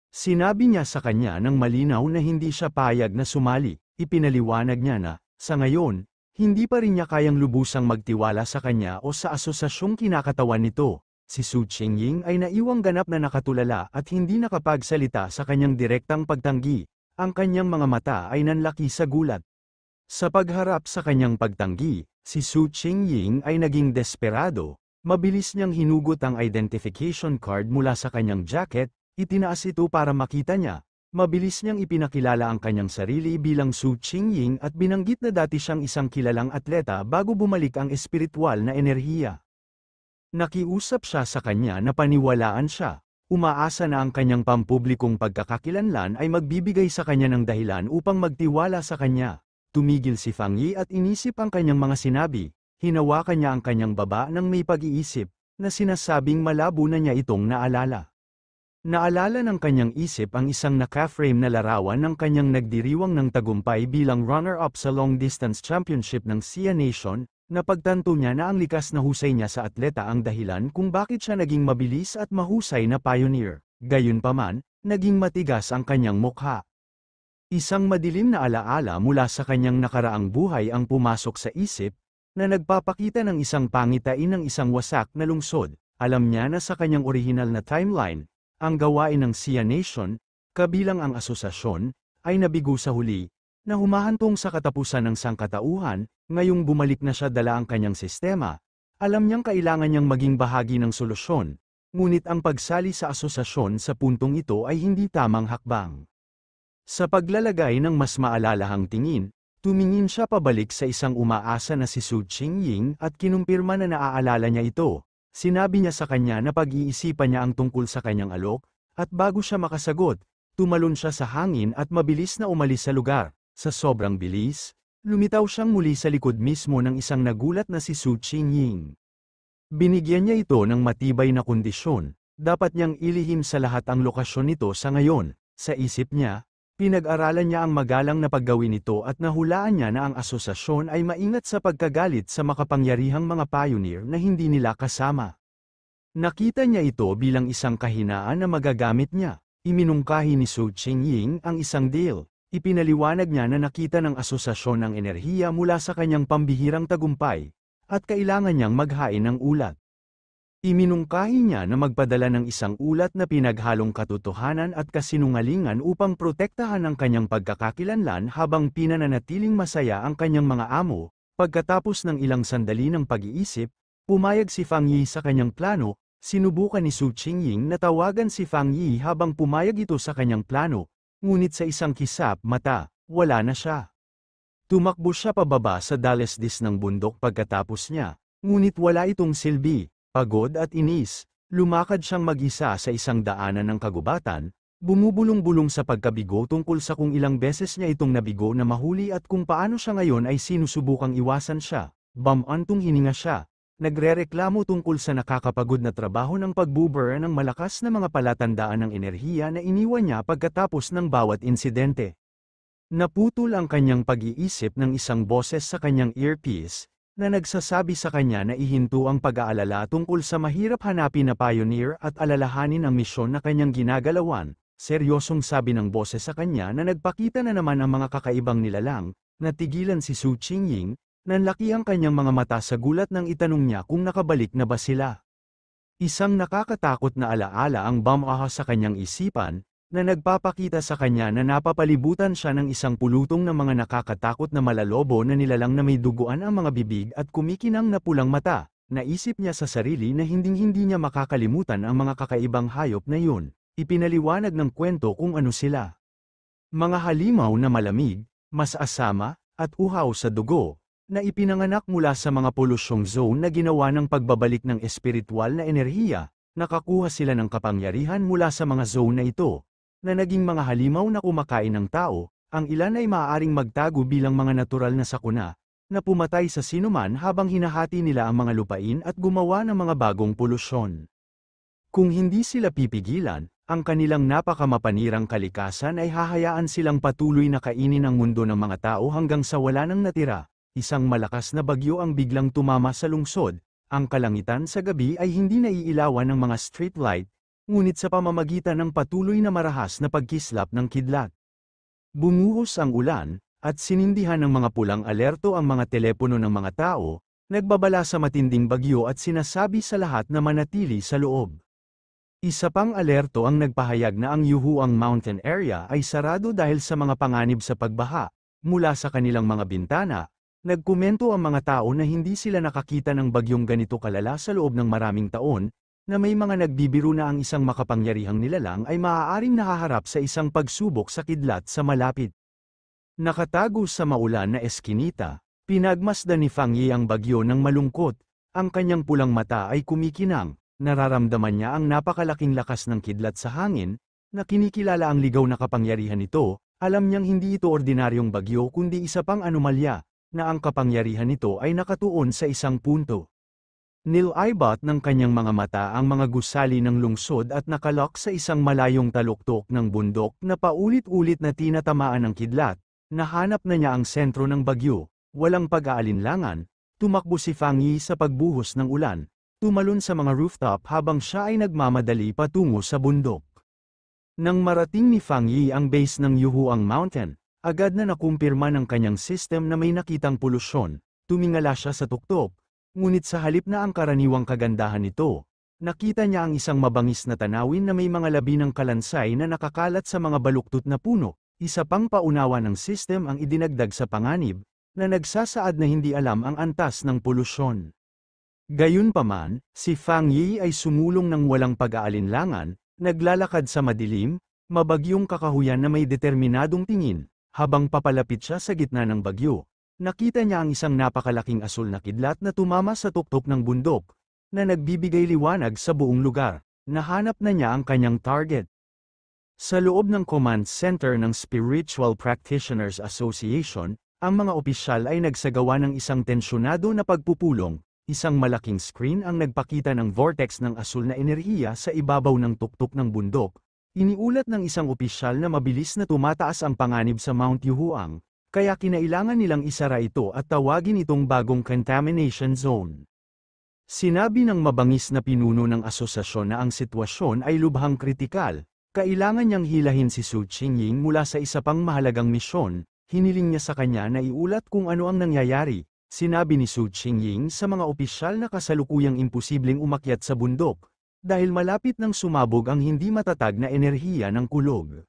Sinabi niya sa kanya ng malinaw na hindi siya payag na sumali, ipinaliwanag niya na, sa ngayon, hindi pa rin niya kayang lubusang magtiwala sa kanya o sa asosasyong kinakatawan nito. Si Su Qingying ay naiwang ganap na nakatulala at hindi nakapagsalita sa kanyang direktang pagtanggi, ang kanyang mga mata ay nanlaki sa gulat. Sa pagharap sa kanyang pagtanggi, si Su Qingying ay naging desperado, mabilis niyang hinugot ang identification card mula sa kanyang jacket, itinaas ito para makita niya, mabilis niyang ipinakilala ang kanyang sarili bilang Su Qingying at binanggit na dati siyang isang kilalang atleta bago bumalik ang espiritual na enerhiya. Nakiusap siya sa kanya na paniwalaan siya, umaasa na ang kanyang pampublikong pagkakakilanlan ay magbibigay sa kanya ng dahilan upang magtiwala sa kanya. Tumigil si Fang Yi at inisip ang kanyang mga sinabi, hinawakan niya ang kanyang baba ng may pag-iisip, na sinasabing malabo na niya itong naalala. Naalala ng kanyang isip ang isang naka-frame na larawan ng kanyang nagdiriwang ng tagumpay bilang runner-up sa long-distance championship ng Xia Nation, napagtanto niya na ang likas na husay niya sa atleta ang dahilan kung bakit siya naging mabilis at mahusay na pioneer. Gayunpaman, naging matigas ang kanyang mukha. Isang madilim na alaala mula sa kanyang nakaraang buhay ang pumasok sa isip, na nagpapakita ng isang pangitain ng isang wasak na lungsod. Alam niya na sa kanyang orihinal na timeline, ang gawain ng Xia Nation, kabilang ang asosasyon, ay nabigo sa huli, na humahantong sa katapusan ng sangkatauhan. Ngayong bumalik na siya dala ang kanyang sistema, alam niyang kailangan niyang maging bahagi ng solusyon, ngunit ang pagsali sa asosasyon sa puntong ito ay hindi tamang hakbang. Sa paglalagay ng mas maalalahang tingin, tumingin siya pabalik sa isang umaasa na si Su Qingying at kinumpirma na naaalala niya ito. Sinabi niya sa kanya na pag-iisipan niya ang tungkol sa kanyang alok, at bago siya makasagot, tumalon siya sa hangin at mabilis na umalis sa lugar. Sa sobrang bilis, lumitaw siyang muli sa likod mismo ng isang nagulat na si Su Qingying. Binigyan niya ito ng matibay na kondisyon, dapat niyang ilihim sa lahat ang lokasyon nito sa ngayon. Sa isip niya, pinag-aralan niya ang magalang na paggawin nito at nahulaan niya na ang asosasyon ay maingat sa pagkagalit sa makapangyarihang mga pioneer na hindi nila kasama. Nakita niya ito bilang isang kahinaan na magagamit niya. Iminungkahi ni Su Qingying ang isang deal. Ipinaliwanag niya na nakita ng asosasyon ang enerhiya mula sa kanyang pambihirang tagumpay, at kailangan niyang maghain ng ulat. Iminungkahi niya na magpadala ng isang ulat na pinaghalong katotohanan at kasinungalingan upang protektahan ang kanyang pagkakakilanlan habang pinananatiling masaya ang kanyang mga amo. Pagkatapos ng ilang sandali ng pag-iisip, pumayag si Fang Yi sa kanyang plano. Sinubukan ni Su Qingying na tawagan si Fang Yi habang pumayag ito sa kanyang plano, ngunit sa isang kisap mata, wala na siya. Tumakbo siya pababa sa dalesdis ng bundok pagkatapos niya, ngunit wala itong silbi. Pagod at inis, lumakad siyang mag-isa sa isang daanan ng kagubatan, bumubulong-bulong sa pagkabigo tungkol sa kung ilang beses niya itong nabigo na mahuli at kung paano siya ngayon ay sinusubukang iwasan siya. Bamantong hininga siya. Nagrereklamo tungkol sa nakakapagod na trabaho ng pagbuburn ng malakas na mga palatandaan ng enerhiya na iniwan niya pagkatapos ng bawat insidente. Naputol ang kanyang pag-iisip ng isang boses sa kanyang earpiece, na nagsasabi sa kanya na ihinto ang pag-aalala tungkol sa mahirap hanapin na pioneer at alalahanin ang misyon na kanyang ginagalawan. Seryosong sabi ng boses sa kanya na nagpakita na naman ang mga kakaibang nilalang, natigilan si Su Qingying. Nanlaki ang kanyang mga mata sa gulat nang itanong niya kung nakabalik na ba sila. Isang nakakatakot na alaala ang bumaha sa kanyang isipan, na nagpapakita sa kanya na napapalibutan siya ng isang pulutong ng mga nakakatakot na malalobo na nilalang na may duguan ang mga bibig at kumikinang na pulang mata. Naisip niya sa sarili na hinding-hindi niya makakalimutan ang mga kakaibang hayop na yun. Ipinaliwanag ng kwento kung ano sila. Mga halimaw na malamig, mas asama, at uhaw sa dugo, na ipinanganak mula sa mga polusyong zone na ginawa ng pagbabalik ng espiritual na enerhiya, nakakuha sila ng kapangyarihan mula sa mga zone na ito, na naging mga halimaw na kumakain ng tao, ang ilan ay maaaring magtago bilang mga natural na sakuna, na pumatay sa sinuman habang hinahati nila ang mga lupain at gumawa ng mga bagong polusyon. Kung hindi sila pipigilan, ang kanilang napakamapanirang kalikasan ay hahayaan silang patuloy na kainin ang mundo ng mga tao hanggang sa wala nang natira. Isang malakas na bagyo ang biglang tumama sa lungsod, ang kalangitan sa gabi ay hindi naiilawan ng mga streetlight, ngunit sa pamamagitan ng patuloy na marahas na pagkislap ng kidlat. Bumuhos ang ulan, at sinindihan ng mga pulang alerto ang mga telepono ng mga tao, nagbabala sa matinding bagyo at sinasabi sa lahat na manatili sa loob. Isa pang alerto ang nagpahayag na ang Yuhuang Mountain Area ay sarado dahil sa mga panganib sa pagbaha, mula sa kanilang mga bintana. Nagkomento ang mga tao na hindi sila nakakita ng bagyong ganito kalala sa loob ng maraming taon, na may mga nagbibiro na ang isang makapangyarihang nilalang ay maaaring nahaharap sa isang pagsubok sa kidlat sa malapit. Nakatago sa maulan na eskinita, pinagmasdan ni Fang Yi ang bagyo ng malungkot, ang kanyang pulang mata ay kumikinang, nararamdaman niya ang napakalaking lakas ng kidlat sa hangin, na kinikilala ang ligaw na kapangyarihan nito, alam niyang hindi ito ordinaryong bagyo kundi isa pang anomalya, na ang kapangyarihan nito ay nakatuon sa isang punto. Nilaibat ng kanyang mga mata ang mga gusali ng lungsod at nakalok sa isang malayong taluktok ng bundok na paulit-ulit na tinatamaan ng kidlat. Nahanap na niya ang sentro ng bagyo, walang pag-aalinlangan, tumakbo si Fang Yi sa pagbuhos ng ulan, tumalon sa mga rooftop habang siya ay nagmamadali patungo sa bundok. Nang marating ni Fang Yi ang base ng Yuhuang Mountain, agad na nakumpirma ng kanyang system na may nakitang polusyon, tumingala siya sa tuktok, ngunit sa halip na ang karaniwang kagandahan nito, nakita niya ang isang mabangis na tanawin na may mga labi ng kalansay na nakakalat sa mga baluktot na puno, isa pang paunawa ng system ang idinagdag sa panganib, na nagsasaad na hindi alam ang antas ng polusyon. Gayunpaman, si Fang Yi ay sumulong ng walang pag-aalinlangan, naglalakad sa madilim, mabagyong kakahuyan na may determinadong tingin. Habang papalapit siya sa gitna ng bagyo, nakita niya ang isang napakalaking asul na kidlat na tumama sa tuktok ng bundok, na nagbibigay liwanag sa buong lugar. Nahanap na niya ang kanyang target. Sa loob ng command center ng Spiritual Practitioners Association, ang mga opisyal ay nagsagawa ng isang tensyonado na pagpupulong. Isang malaking screen ang nagpakita ng vortex ng asul na enerhiya sa ibabaw ng tuktok ng bundok. Iniulat ng isang opisyal na mabilis na tumataas ang panganib sa Mount Yuhuang, kaya kinailangan nilang isara ito at tawagin itong bagong contamination zone. Sinabi ng mabangis na pinuno ng asosasyon na ang sitwasyon ay lubhang kritikal, kailangan niyang hilahin si Su Qingying mula sa isa pang mahalagang misyon, hiniling niya sa kanya na iulat kung ano ang nangyayari. Sinabi ni Su Qingying sa mga opisyal na kasalukuyang imposibleng umakyat sa bundok, dahil malapit nang sumabog ang hindi matatag na enerhiya ng kulog.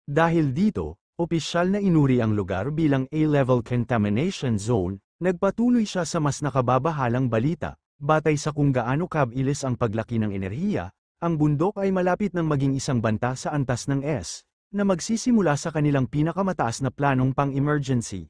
Dahil dito, opisyal na inuri ang lugar bilang A-level contamination zone, nagpatuloy siya sa mas nakababahalang balita, batay sa kung gaano kabilis ang paglaki ng enerhiya, ang bundok ay malapit nang maging isang banta sa antas ng S, na magsisimula sa kanilang pinakamataas na planong pang-emergency.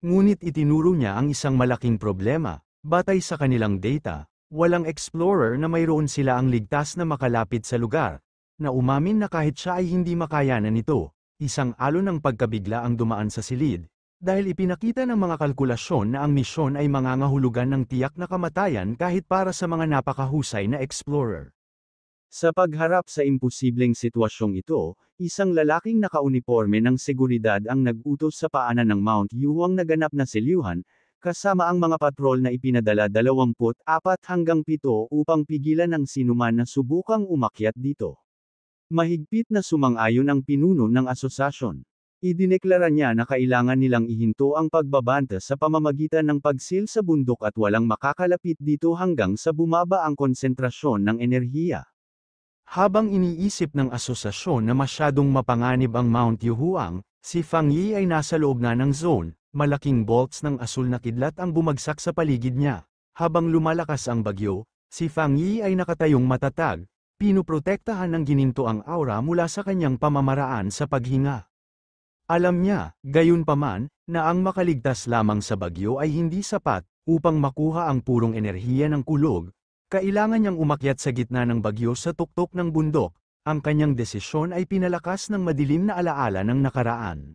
Ngunit itinuro niya ang isang malaking problema, batay sa kanilang data. Walang explorer na mayroon sila ang ligtas na makalapit sa lugar, na umamin na kahit siya ay hindi makayanan nito, isang alon ng pagkabigla ang dumaan sa silid, dahil ipinakita ng mga kalkulasyon na ang misyon ay mangangahulugan ng tiyak na kamatayan kahit para sa mga napakahusay na explorer. Sa pagharap sa imposibleng sitwasyong ito, isang lalaking nakauniporme ng seguridad ang nag-utos sa paanan ng Mount Yuhuang naganap na selyuhan, kasama ang mga patrol na ipinadala 24 hanggang 7 upang pigilan ang sinuman na subukang umakyat dito. Mahigpit na sumang-ayon ang pinuno ng asosasyon. Idineklara niya na kailangan nilang ihinto ang pagbabanta sa pamamagitan ng pagsil sa bundok at walang makakalapit dito hanggang sa bumaba ang konsentrasyon ng enerhiya. Habang iniisip ng asosasyon na masyadong mapanganib ang Mount Yuhuang, si Fang Yi ay nasa loob na ng zone, malaking bolts ng asul na kidlat ang bumagsak sa paligid niya. Habang lumalakas ang bagyo, si Fang Yi ay nakatayong matatag, pinuprotektahan ng gininto ang aura mula sa kanyang pamamaraan sa paghinga. Alam niya, gayunpaman, na ang makaligtas lamang sa bagyo ay hindi sapat, upang makuha ang purong enerhiya ng kulog. Kailangan niyang umakyat sa gitna ng bagyo sa tuktok ng bundok, ang kanyang desisyon ay pinalakas ng madilim na alaala ng nakaraan.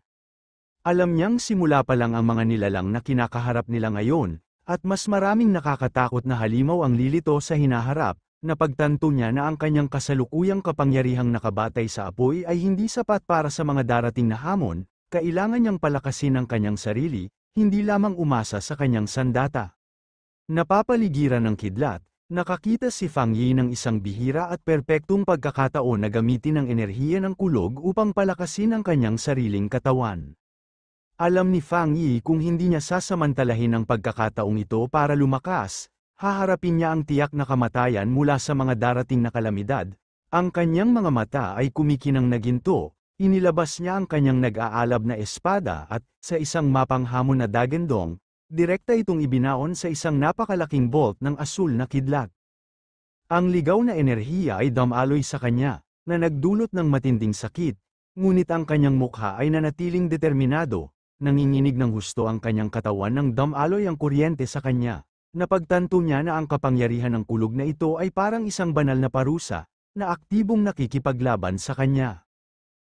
Alam niyang simula pa lang ang mga nilalang na kinakaharap nila ngayon, at mas maraming nakakatakot na halimaw ang lilito sa hinaharap, napagtanto niya na ang kanyang kasalukuyang kapangyarihang nakabatay sa apoy ay hindi sapat para sa mga darating na hamon, kailangan niyang palakasin ang kanyang sarili, hindi lamang umasa sa kanyang sandata. Napapaligiran ng kidlat, nakakita si Fang Yi ng isang bihira at perpektong pagkakataon na gamitin ang enerhiya ng kulog upang palakasin ang kanyang sariling katawan. Alam ni Fang Yi kung hindi niya sasamantalahin ang pagkakataong ito para lumakas, haharapin niya ang tiyak na kamatayan mula sa mga darating na kalamidad. Ang kanyang mga mata ay kumikinang na ginto, inilabas niya ang kanyang nag-aalab na espada at, sa isang mapanghamon na dagendong, direkta itong ibinaon sa isang napakalaking bolt ng asul na kidlat. Ang ligaw na enerhiya ay damaloy sa kanya, na nagdulot ng matinding sakit, ngunit ang kanyang mukha ay nanatiling determinado, nanginginig ng husto ang kanyang katawan ng damaloy ang kuryente sa kanya. Napagtanto niya na ang kapangyarihan ng kulog na ito ay parang isang banal na parusa, na aktibong nakikipaglaban sa kanya.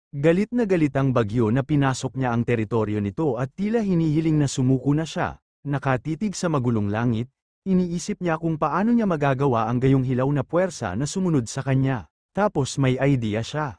Galit na galit ang bagyo na pinasok niya ang teritoryo nito at tila hinihiling na sumuko na siya. Nakatitig sa magulong langit, iniisip niya kung paano niya magagawa ang gayong hilaw na puwersa na sumunod sa kanya. Tapos may idea siya.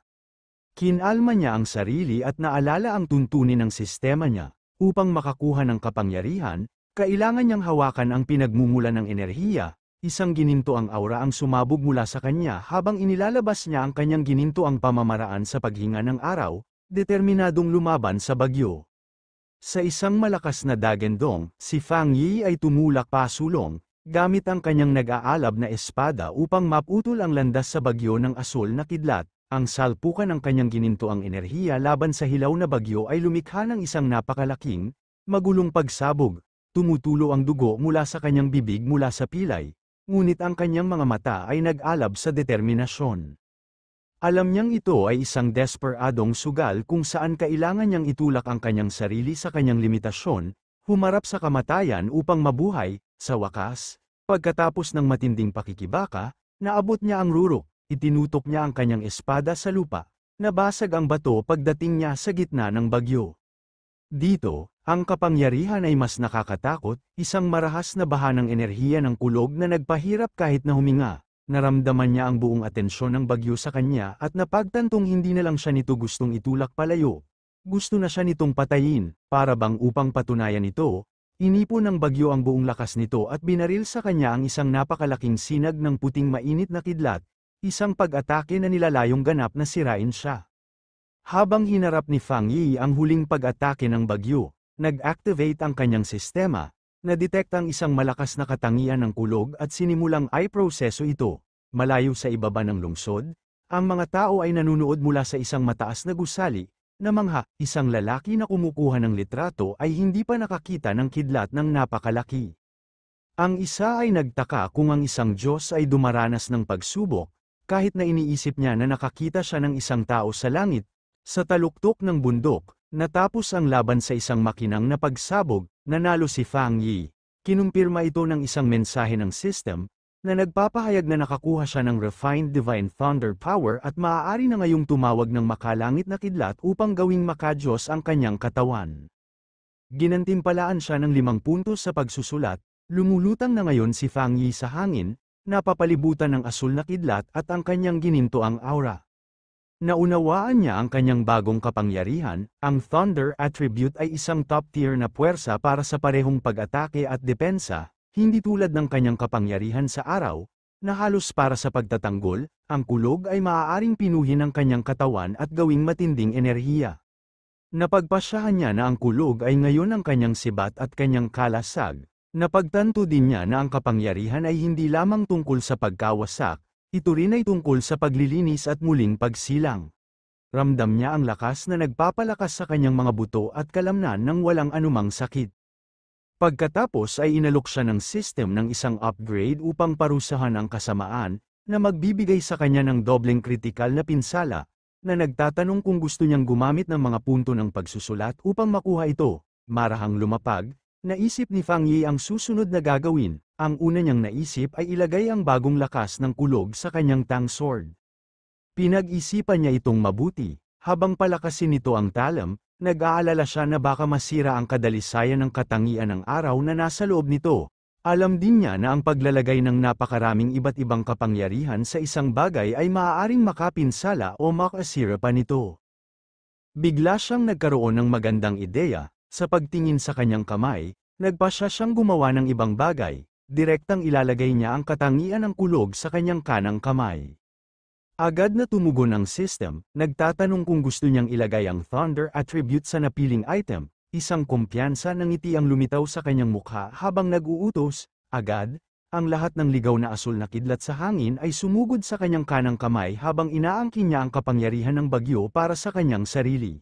Kinalma niya ang sarili at naalala ang tuntunin ng sistema niya. Upang makakuha ng kapangyarihan, kailangan niyang hawakan ang pinagmumulan ng enerhiya. Isang gininto ang aura ang sumabog mula sa kanya habang inilalabas niya ang kanyang gininto ang pamamaraan sa paghinga ng araw, determinadong lumaban sa bagyo. Sa isang malakas na dagendong, si Fang Yi ay tumulak pasulong, gamit ang kanyang nag-aalab na espada upang maputol ang landas sa bagyo ng asul na kidlat. Ang salpukan ng kanyang gininto ang enerhiya laban sa hilaw na bagyo ay lumikha ng isang napakalaking, magulong pagsabog. Tumutulo ang dugo mula sa kanyang bibig mula sa pilay, ngunit ang kanyang mga mata ay nag-alab sa determinasyon. Alam niyang ito ay isang desperadong sugal kung saan kailangan niyang itulak ang kanyang sarili sa kanyang limitasyon, humarap sa kamatayan upang mabuhay. Sa wakas, pagkatapos ng matinding pakikibaka, naabot niya ang rurok, itinutok niya ang kanyang espada sa lupa, nabasag ang bato pagdating niya sa gitna ng bagyo. Dito, ang kapangyarihan ay mas nakakatakot, isang marahas na baha ng enerhiya ng kulog na nagpahirap kahit na huminga. Naramdaman niya ang buong atensyon ng bagyo sa kanya at napagtantong hindi na lang siya nito gustong itulak palayo. Gusto na siya nitong patayin, para bang upang patunayan ito, inipon ng bagyo ang buong lakas nito at binaril sa kanya ang isang napakalaking sinag ng puting mainit na kidlat, isang pag-atake na nilalayong ganap na sirain siya. Habang hinarap ni Fang Yi ang huling pag-atake ng bagyo, nag-activate ang kanyang sistema, na-detect ang isang malakas na katangian ng kulog at sinimulang i-proseso ito. Malayo sa ibaba ng lungsod, ang mga tao ay nanunood mula sa isang mataas na gusali, na mangha, isang lalaki na kumukuha ng litrato ay hindi pa nakakita ng kidlat ng napakalaki. Ang isa ay nagtaka kung ang isang Diyos ay dumaranas ng pagsubok, kahit na iniisip niya na nakakita siya ng isang tao sa langit, sa taluktok ng bundok. Natapos ang laban sa isang makinang na pagsabog, nanalo si Fang Yi. Kinumpirma ito ng isang mensahe ng system, na nagpapahayag na nakakuha siya ng refined divine thunder power at maaari na ngayong tumawag ng makalangit na kidlat upang gawing makadiyos ang kanyang katawan. Ginantimpalaan siya ng 5 puntos sa pagsusulat, lumulutang na ngayon si Fang Yi sa hangin, napapalibutan ng asul na kidlat at ang kanyang ginintoang aura. Naunawaan niya ang kanyang bagong kapangyarihan, ang Thunder attribute ay isang top-tier na puwersa para sa parehong pag-atake at depensa, hindi tulad ng kanyang kapangyarihan sa araw, na halos para sa pagtatanggol, ang kulog ay maaaring pinuhin ang kanyang katawan at gawing matinding enerhiya. Napagpasyahan niya na ang kulog ay ngayon ang kanyang sibat at kanyang kalasag. Napagtanto din niya na ang kapangyarihan ay hindi lamang tungkol sa pagkawasak, ito rin ay tungkol sa paglilinis at muling pagsilang. Ramdam niya ang lakas na nagpapalakas sa kanyang mga buto at kalamnan ng walang anumang sakit. Pagkatapos ay inalok siya ng system ng isang upgrade upang parusahan ang kasamaan, na magbibigay sa kanya ng dobleng kritikal na pinsala, na nagtatanong kung gusto niyang gumamit ng mga punto ng pagsusulat upang makuha ito. Marahang lumapag, naisip ni Fang Yi ang susunod na gagawin. Ang una niyang naisip ay ilagay ang bagong lakas ng kulog sa kanyang Tang Sword. Pinag-isipan niya itong mabuti, habang palakasin nito ang talam, nag-aalala siya na baka masira ang kadalisayan ng katangian ng araw na nasa loob nito. Alam din niya na ang paglalagay ng napakaraming iba't ibang kapangyarihan sa isang bagay ay maaaring makapinsala o makasira pa nito. Bigla siyang nagkaroon ng magandang ideya, sa pagtingin sa kanyang kamay, nagpasya siyang gumawa ng ibang bagay, direktang ilalagay niya ang katangian ng kulog sa kanyang kanang kamay. Agad na tumugon ang system, nagtatanong kung gusto niyang ilagay ang Thunder attribute sa napiling item, isang kumpiyansa ng ngiti ang lumitaw sa kanyang mukha habang nag-uutos, agad, ang lahat ng ligaw na asul na kidlat sa hangin ay sumugod sa kanyang kanang kamay habang inaangkin niya ang kapangyarihan ng bagyo para sa kanyang sarili.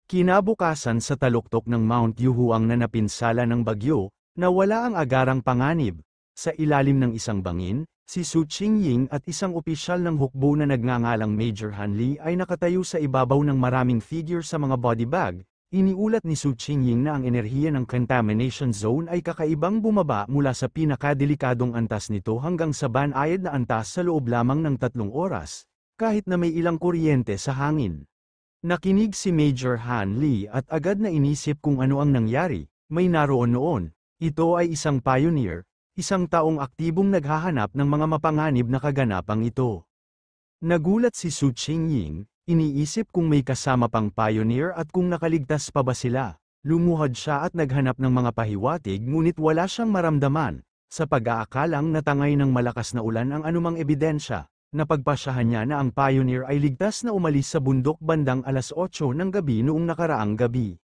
Kinabukasan sa taluktok ng Mount Yuhuang na napinsala ng bagyo, nawala ang agarang panganib. Sa ilalim ng isang bangin, si Su Qingying at isang opisyal ng hukbo na nagngangalang Major Han Li ay nakatayo sa ibabaw ng maraming figure sa mga body bag. Iniulat ni Su Qingying na ang enerhiya ng contamination zone ay kakaibang bumaba mula sa pinakadelikadong antas nito hanggang sa banayad na antas sa loob lamang ng 3 oras, kahit na may ilang kuryente sa hangin. Nakinig si Major Han Li at agad na inisip kung ano ang nangyari. May naroon noon. Ito ay isang pioneer, isang taong aktibong naghahanap ng mga mapanganib na kaganapang ito. Nagulat si Su Qingying, iniisip kung may kasama pang pioneer at kung nakaligtas pa ba sila. Lumuhad siya at naghanap ng mga pahiwatig ngunit wala siyang maramdaman. Sa pag-aakalang natangay ng malakas na ulan ang anumang ebidensya, napagpasyahan niya na ang pioneer ay ligtas na umalis sa bundok bandang 8:00 ng gabi noong nakaraang gabi.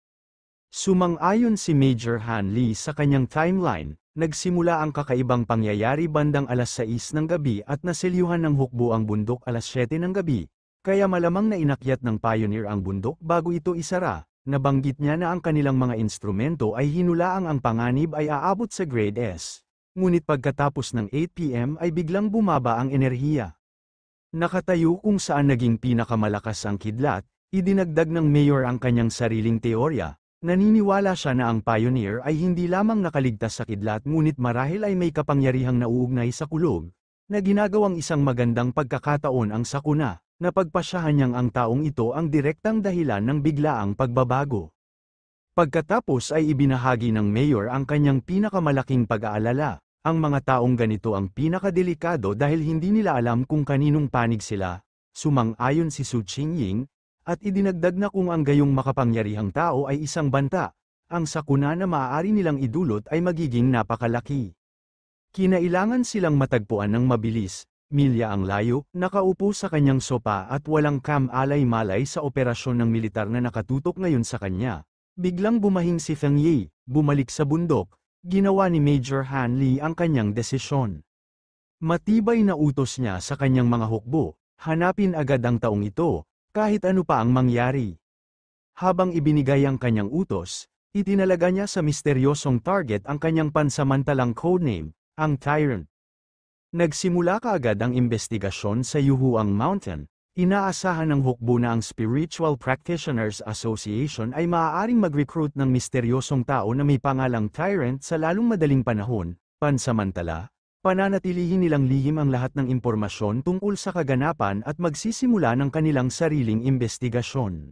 Sumang-ayon si Major Han Li sa kanyang timeline, nagsimula ang kakaibang pangyayari bandang 6:00 ng gabi at naselyuhan ng hukbo ang bundok 7:00 ng gabi, kaya malamang na inakyat ng pioneer ang bundok bago ito isara. Nabanggit niya na ang kanilang mga instrumento ay hinulaang ang panganib ay aabot sa grade S. Ngunit pagkatapos ng 8 PM ay biglang bumaba ang enerhiya. Nakatayo kung saan naging pinakamalakas ang kidlat, idinagdag ng mayor ang kanyang sariling teorya. Naniniwala siya na ang pioneer ay hindi lamang nakaligtas sa kidlat ngunit marahil ay may kapangyarihang nauugnay sa kulog, na ginagawang isang magandang pagkakataon ang sakuna, na pagpasyahan niyang ang taong ito ang direktang dahilan ng biglaang pagbabago. Pagkatapos ay ibinahagi ng mayor ang kanyang pinakamalaking pag-aalala. Ang mga taong ganito ang pinakadelikado dahil hindi nila alam kung kaninong panig sila. Sumang-ayon si Su Qingying, at idinagdag na kung ang gayong makapangyarihang tao ay isang banta, ang sakuna na maaari nilang idulot ay magiging napakalaki. Kinailangan silang matagpuan ng mabilis, milya ang layo, nakaupo sa kanyang sopa at walang kam-alay-malay sa operasyon ng militar na nakatutok ngayon sa kanya. Biglang bumahing si Feng Yi, bumalik sa bundok, ginawa ni Major Han Li ang kanyang desisyon. Matibay na utos niya sa kanyang mga hukbo, hanapin agad ang taong ito, kahit ano pa ang mangyari. Habang ibinigay ang kanyang utos, itinalaga niya sa misteryosong target ang kanyang pansamantalang codename, ang Tyrant. Nagsimula kaagad ang investigasyon sa Yuhuang Mountain. Inaasahan ng hukbo na ang Spiritual Practitioners Association ay maaaring mag-recruit ng misteryosong tao na may pangalang Tyrant sa lalong madaling panahon. Pansamantala, Pananatilihin nilang lihim ang lahat ng impormasyon tungkol sa kaganapan at magsisimula ng kanilang sariling investigasyon.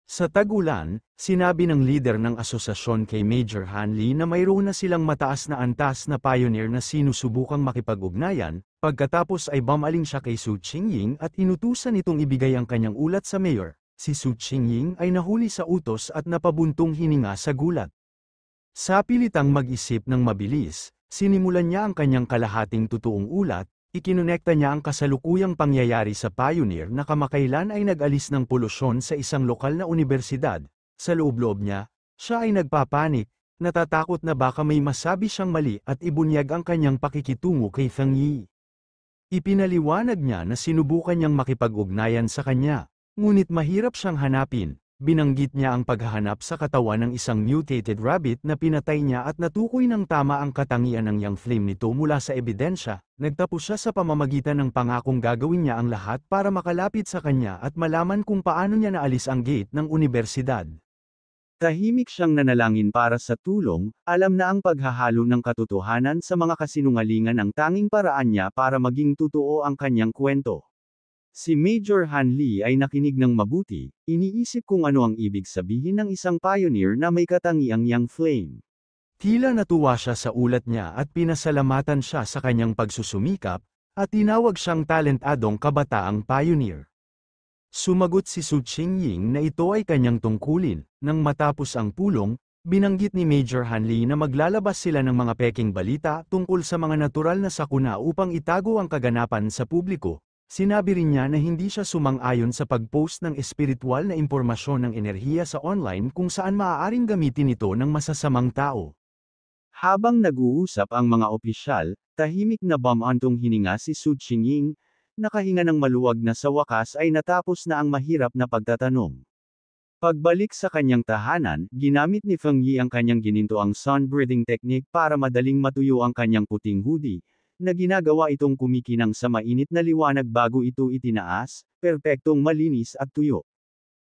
Sa tag-ulan, sinabi ng lider ng asosasyon kay Major Hanley na mayroon na silang mataas na antas na pioneer na sinusubukang makipag-ugnayan, pagkatapos ay bumaling siya kay Su Qingying at inutusan itong ibigay ang kanyang ulat sa mayor. Si Su Qingying ay nahuli sa utos at napabuntong hininga sa gulat. Sa pilitang mag-isip ng mabilis, sinimulan niya ang kanyang kalahating totoong ulat. Ikinonekta niya ang kasalukuyang pangyayari sa Pioneer na kamakailan ay nag-alis ng polusyon sa isang lokal na unibersidad. Sa loob-loob niya, siya ay nagpapanik, natatakot na baka may masabi siyang mali at ibunyag ang kanyang pakikitungo kay Feng Yi. Ipinaliwanag niya na sinubukan niyang makipag-ugnayan sa kanya, ngunit mahirap siyang hanapin. Binanggit niya ang paghahanap sa katawan ng isang mutated rabbit na pinatay niya at natukoy ng tama ang katangian ng young flame nito mula sa ebidensya. Nagtapos siya sa pamamagitan ng pangakong gagawin niya ang lahat para makalapit sa kanya at malaman kung paano niya naalis ang gate ng unibersidad. Tahimik siyang nanalangin para sa tulong, alam na ang paghahalo ng katotohanan sa mga kasinungalingan ang tanging paraan niya para maging totoo ang kanyang kwento. Si Major Hanley ay nakinig ng mabuti, iniisip kung ano ang ibig sabihin ng isang pioneer na may katangiang young flame. Tila natuwa siya sa ulat niya at pinasalamatan siya sa kanyang pagsusumikap, at tinawag siyang talentadong kabataang pioneer. Sumagot si Su Qingying na ito ay kanyang tungkulin. Nang matapos ang pulong, binanggit ni Major Hanley na maglalabas sila ng mga peking balita tungkol sa mga natural na sakuna upang itago ang kaganapan sa publiko. Sinabi rin niya na hindi siya sumang-ayon sa pag-post ng espiritual na impormasyon ng enerhiya sa online kung saan maaaring gamitin ito ng masasamang tao. Habang nag-uusap ang mga opisyal, tahimik na bumantong hininga si Su Qingying, nakahinga ng maluwag na sa wakas ay natapos na ang mahirap na pagtatanong. Pagbalik sa kanyang tahanan, ginamit ni Feng Yi ang kanyang ginintoang sun-breathing technique para madaling matuyo ang kanyang puting hoodie, na ginagawa itong kumikinang sa mainit na liwanag bago ito itinaas, perpektong malinis at tuyo.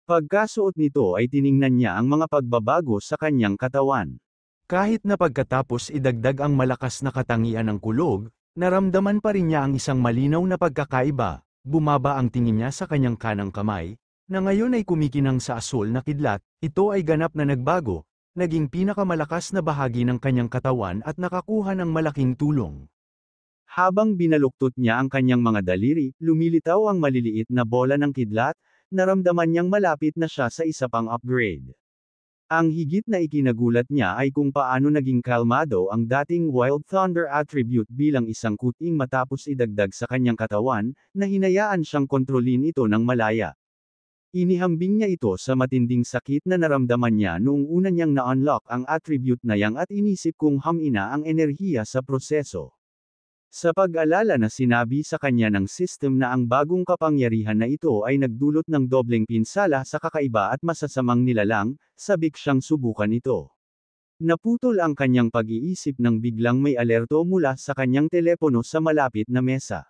Pagkasuot nito ay tiningnan niya ang mga pagbabago sa kanyang katawan. Kahit na pagkatapos idagdag ang malakas na katangian ng kulog, naramdaman pa rin niya ang isang malinaw na pagkakaiba. Bumaba ang tingin niya sa kanyang kanang kamay, na ngayon ay kumikinang sa asul na kidlat. Ito ay ganap na nagbago, naging pinakamalakas na bahagi ng kanyang katawan at nakakuha ng malaking tulong. Habang binaluktot niya ang kanyang mga daliri, lumilitaw ang maliliit na bola ng kidlat, naramdaman niyang malapit na siya sa isa pang upgrade. Ang higit na ikinagulat niya ay kung paano naging kalmado ang dating Wild Thunder attribute bilang isang kuting matapos idagdag sa kanyang katawan, na hinayaan siyang kontrolin ito ng malaya. Inihambing niya ito sa matinding sakit na naramdaman niya noong una niyang na-unlock ang attribute na yang at inisip kung hamina ang enerhiya sa proseso. Sa pag-alala na sinabi sa kanya ng system na ang bagong kapangyarihan na ito ay nagdulot ng dobleng pinsala sa kakaiba at masasamang nilalang, sabik siyang subukan ito. Naputol ang kanyang pag-iisip nang biglang may alerto mula sa kanyang telepono sa malapit na mesa.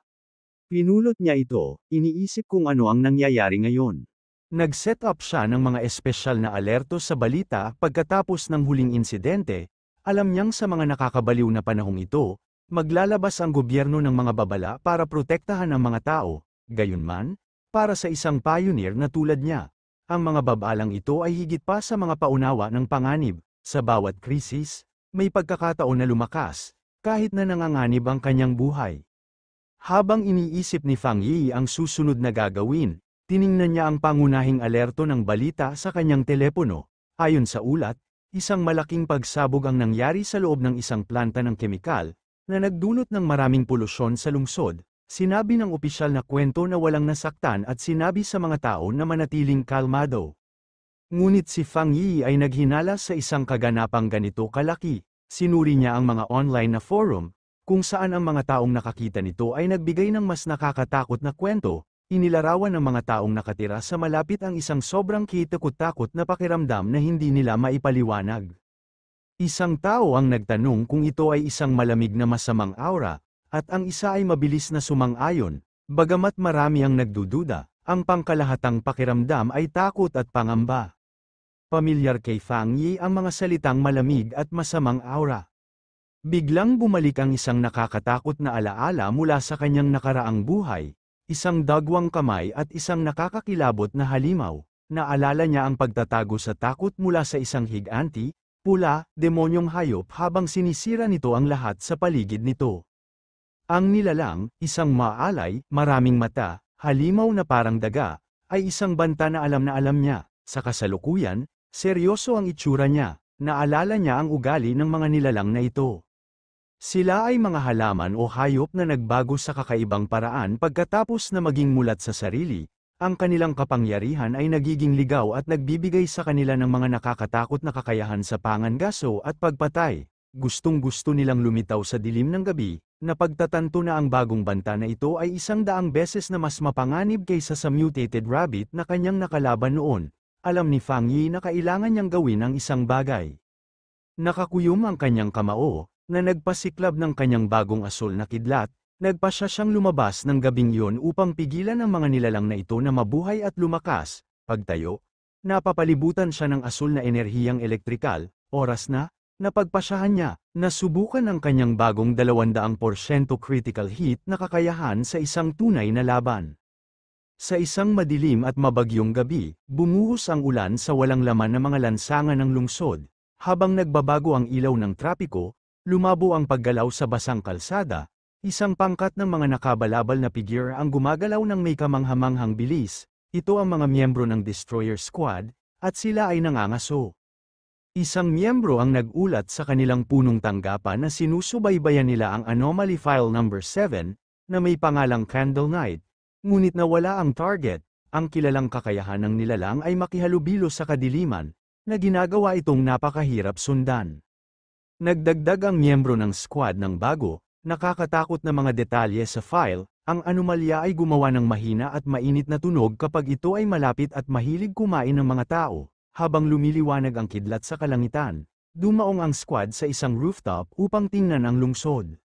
Pinulot niya ito, iniisip kung ano ang nangyayari ngayon. Nag-set up siya ng mga espesyal na alerto sa balita pagkatapos ng huling insidente. Alam niyang sa mga nakakabaliw na panahong ito, maglalabas ang gobyerno ng mga babala para protektahan ang mga tao. Gayunman, para sa isang pioneer na tulad niya, ang mga babalang ito ay higit pa sa mga paunawa ng panganib. Sa bawat krisis, may pagkakataon na lumakas, kahit na nanganganib ang kanyang buhay. Habang iniisip ni Feng Yi ang susunod na gagawin, tiningnan niya ang pangunahing alerto ng balita sa kanyang telepono. Ayon sa ulat, isang malaking pagsabog ang nangyari sa loob ng isang planta ng kemikal, na nagdulot ng maraming polusyon sa lungsod. Sinabi ng opisyal na kwento na walang nasaktan at sinabi sa mga tao na manatiling kalmado. Ngunit si Feng Yi ay naghinala sa isang kaganapang ganito kalaki. Sinuri niya ang mga online na forum, kung saan ang mga taong nakakita nito ay nagbigay ng mas nakakatakot na kwento. Inilarawan ng mga taong nakatira sa malapit ang isang sobrang kitakot-takot na pakiramdam na hindi nila maipaliwanag. Isang tao ang nagtanong kung ito ay isang malamig na masamang aura, at ang isa ay mabilis na sumang-ayon. Bagamat marami ang nagdududa, ang pangkalahatang pakiramdam ay takot at pangamba. Pamilyar kay Feng Yi ang mga salitang malamig at masamang aura. Biglang bumalik ang isang nakakatakot na alaala mula sa kanyang nakaraang buhay, isang dagwang kamay at isang nakakakilabot na halimaw. Naalala niya ang pagtatago sa takot mula sa isang higanti, pula, demonyong hayop habang sinisira nito ang lahat sa paligid nito. Ang nilalang, isang maalay, maraming mata, halimaw na parang daga, ay isang banta na alam niya. Sa kasalukuyan, seryoso ang itsura niya. Naalala niya ang ugali ng mga nilalang na ito. Sila ay mga halaman o hayop na nagbago sa kakaibang paraan pagkatapos na maging mulat sa sarili. Ang kanilang kapangyarihan ay nagiging ligaw at nagbibigay sa kanila ng mga nakakatakot na kakayahan sa pangangaso at pagpatay. Gustong-gusto nilang lumitaw sa dilim ng gabi, na pagtatanto na ang bagong banta na ito ay 100 beses na mas mapanganib kaysa sa mutated rabbit na kanyang nakalaban noon. Alam ni Fang Yi na kailangan niyang gawin ang isang bagay. Nakakuyom ang kanyang kamao, na nagpasiklab ng kanyang bagong asul na kidlat, nagpasya siyang lumabas ng gabing iyon upang pigilan ang mga nilalang na ito na mabuhay at lumakas. Pagtayo, napapalibutan siya ng asul na enerhiyang elektrikal, oras na, napagpasyahan niya, nasubukan ang kanyang bagong 200% critical hit na kakayahan sa isang tunay na laban. Sa isang madilim at mabagyong gabi, bumuhos ang ulan sa walang laman na mga lansangan ng lungsod, habang nagbabago ang ilaw ng trapiko. Lumabo ang paggalaw sa basang kalsada, isang pangkat ng mga nakabalabal na figure ang gumagalaw ng may kamanghamanghang bilis. Ito ang mga miyembro ng Destroyer Squad, at sila ay nangangaso. Isang miyembro ang nag-ulat sa kanilang punong tanggapan na sinusubaybayan nila ang Anomaly File Number 7, na may pangalang Candle Knight, ngunit nawala ang target. Ang kilalang kakayahan ng nilalang ay makihalubilo sa kadiliman, na ginagawa itong napakahirap sundan. Nagdagdag ang miyembro ng squad ng bago, nakakatakot na mga detalye sa file. Ang anomalya ay gumawa ng mahina at mainit na tunog kapag ito ay malapit at mahilig kumain ng mga tao. Habang lumiliwanag ang kidlat sa kalangitan, dumaong ang squad sa isang rooftop upang tingnan ang lungsod.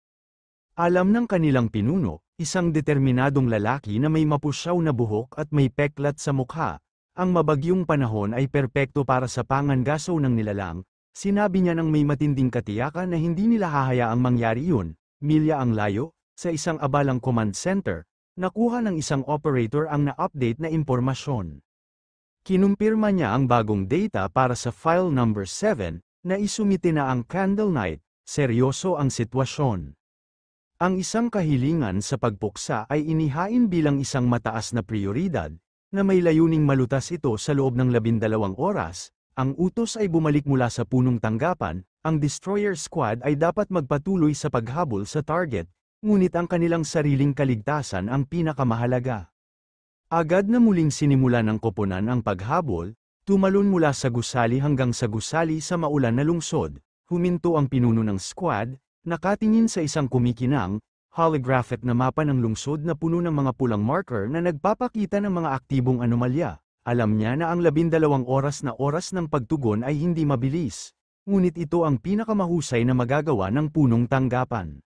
Alam ng kanilang pinuno, isang determinadong lalaki na may mapusyaw na buhok at may peklat sa mukha. Ang mabagyong panahon ay perpekto para sa pangangaso ng nilalang. Sinabi niya ng may matinding katiyakan na hindi nila hahayaang mangyari yun. Milya ang layo, sa isang abalang command center, nakuha ng isang operator ang na-update na impormasyon. Kinumpirma niya ang bagong data para sa file number 7, na isumite na ang Candle Knight. Seryoso ang sitwasyon. Ang isang kahilingan sa pagpuksa ay inihain bilang isang mataas na prioridad, na may layuning malutas ito sa loob ng 12 oras. Ang utos ay bumalik mula sa punong tanggapan. Ang Destroyer Squad ay dapat magpatuloy sa paghabol sa target, ngunit ang kanilang sariling kaligtasan ang pinakamahalaga. Agad na muling sinimula ng koponan ang paghabol, tumalon mula sa gusali hanggang sa gusali sa maulan na lungsod. Huminto ang pinuno ng squad, nakatingin sa isang kumikinang, holographic na mapa ng lungsod na puno ng mga pulang marker na nagpapakita ng mga aktibong anomalya. Alam niya na ang 12 oras ng pagtugon ay hindi mabilis, ngunit ito ang pinakamahusay na magagawa ng punong tanggapan.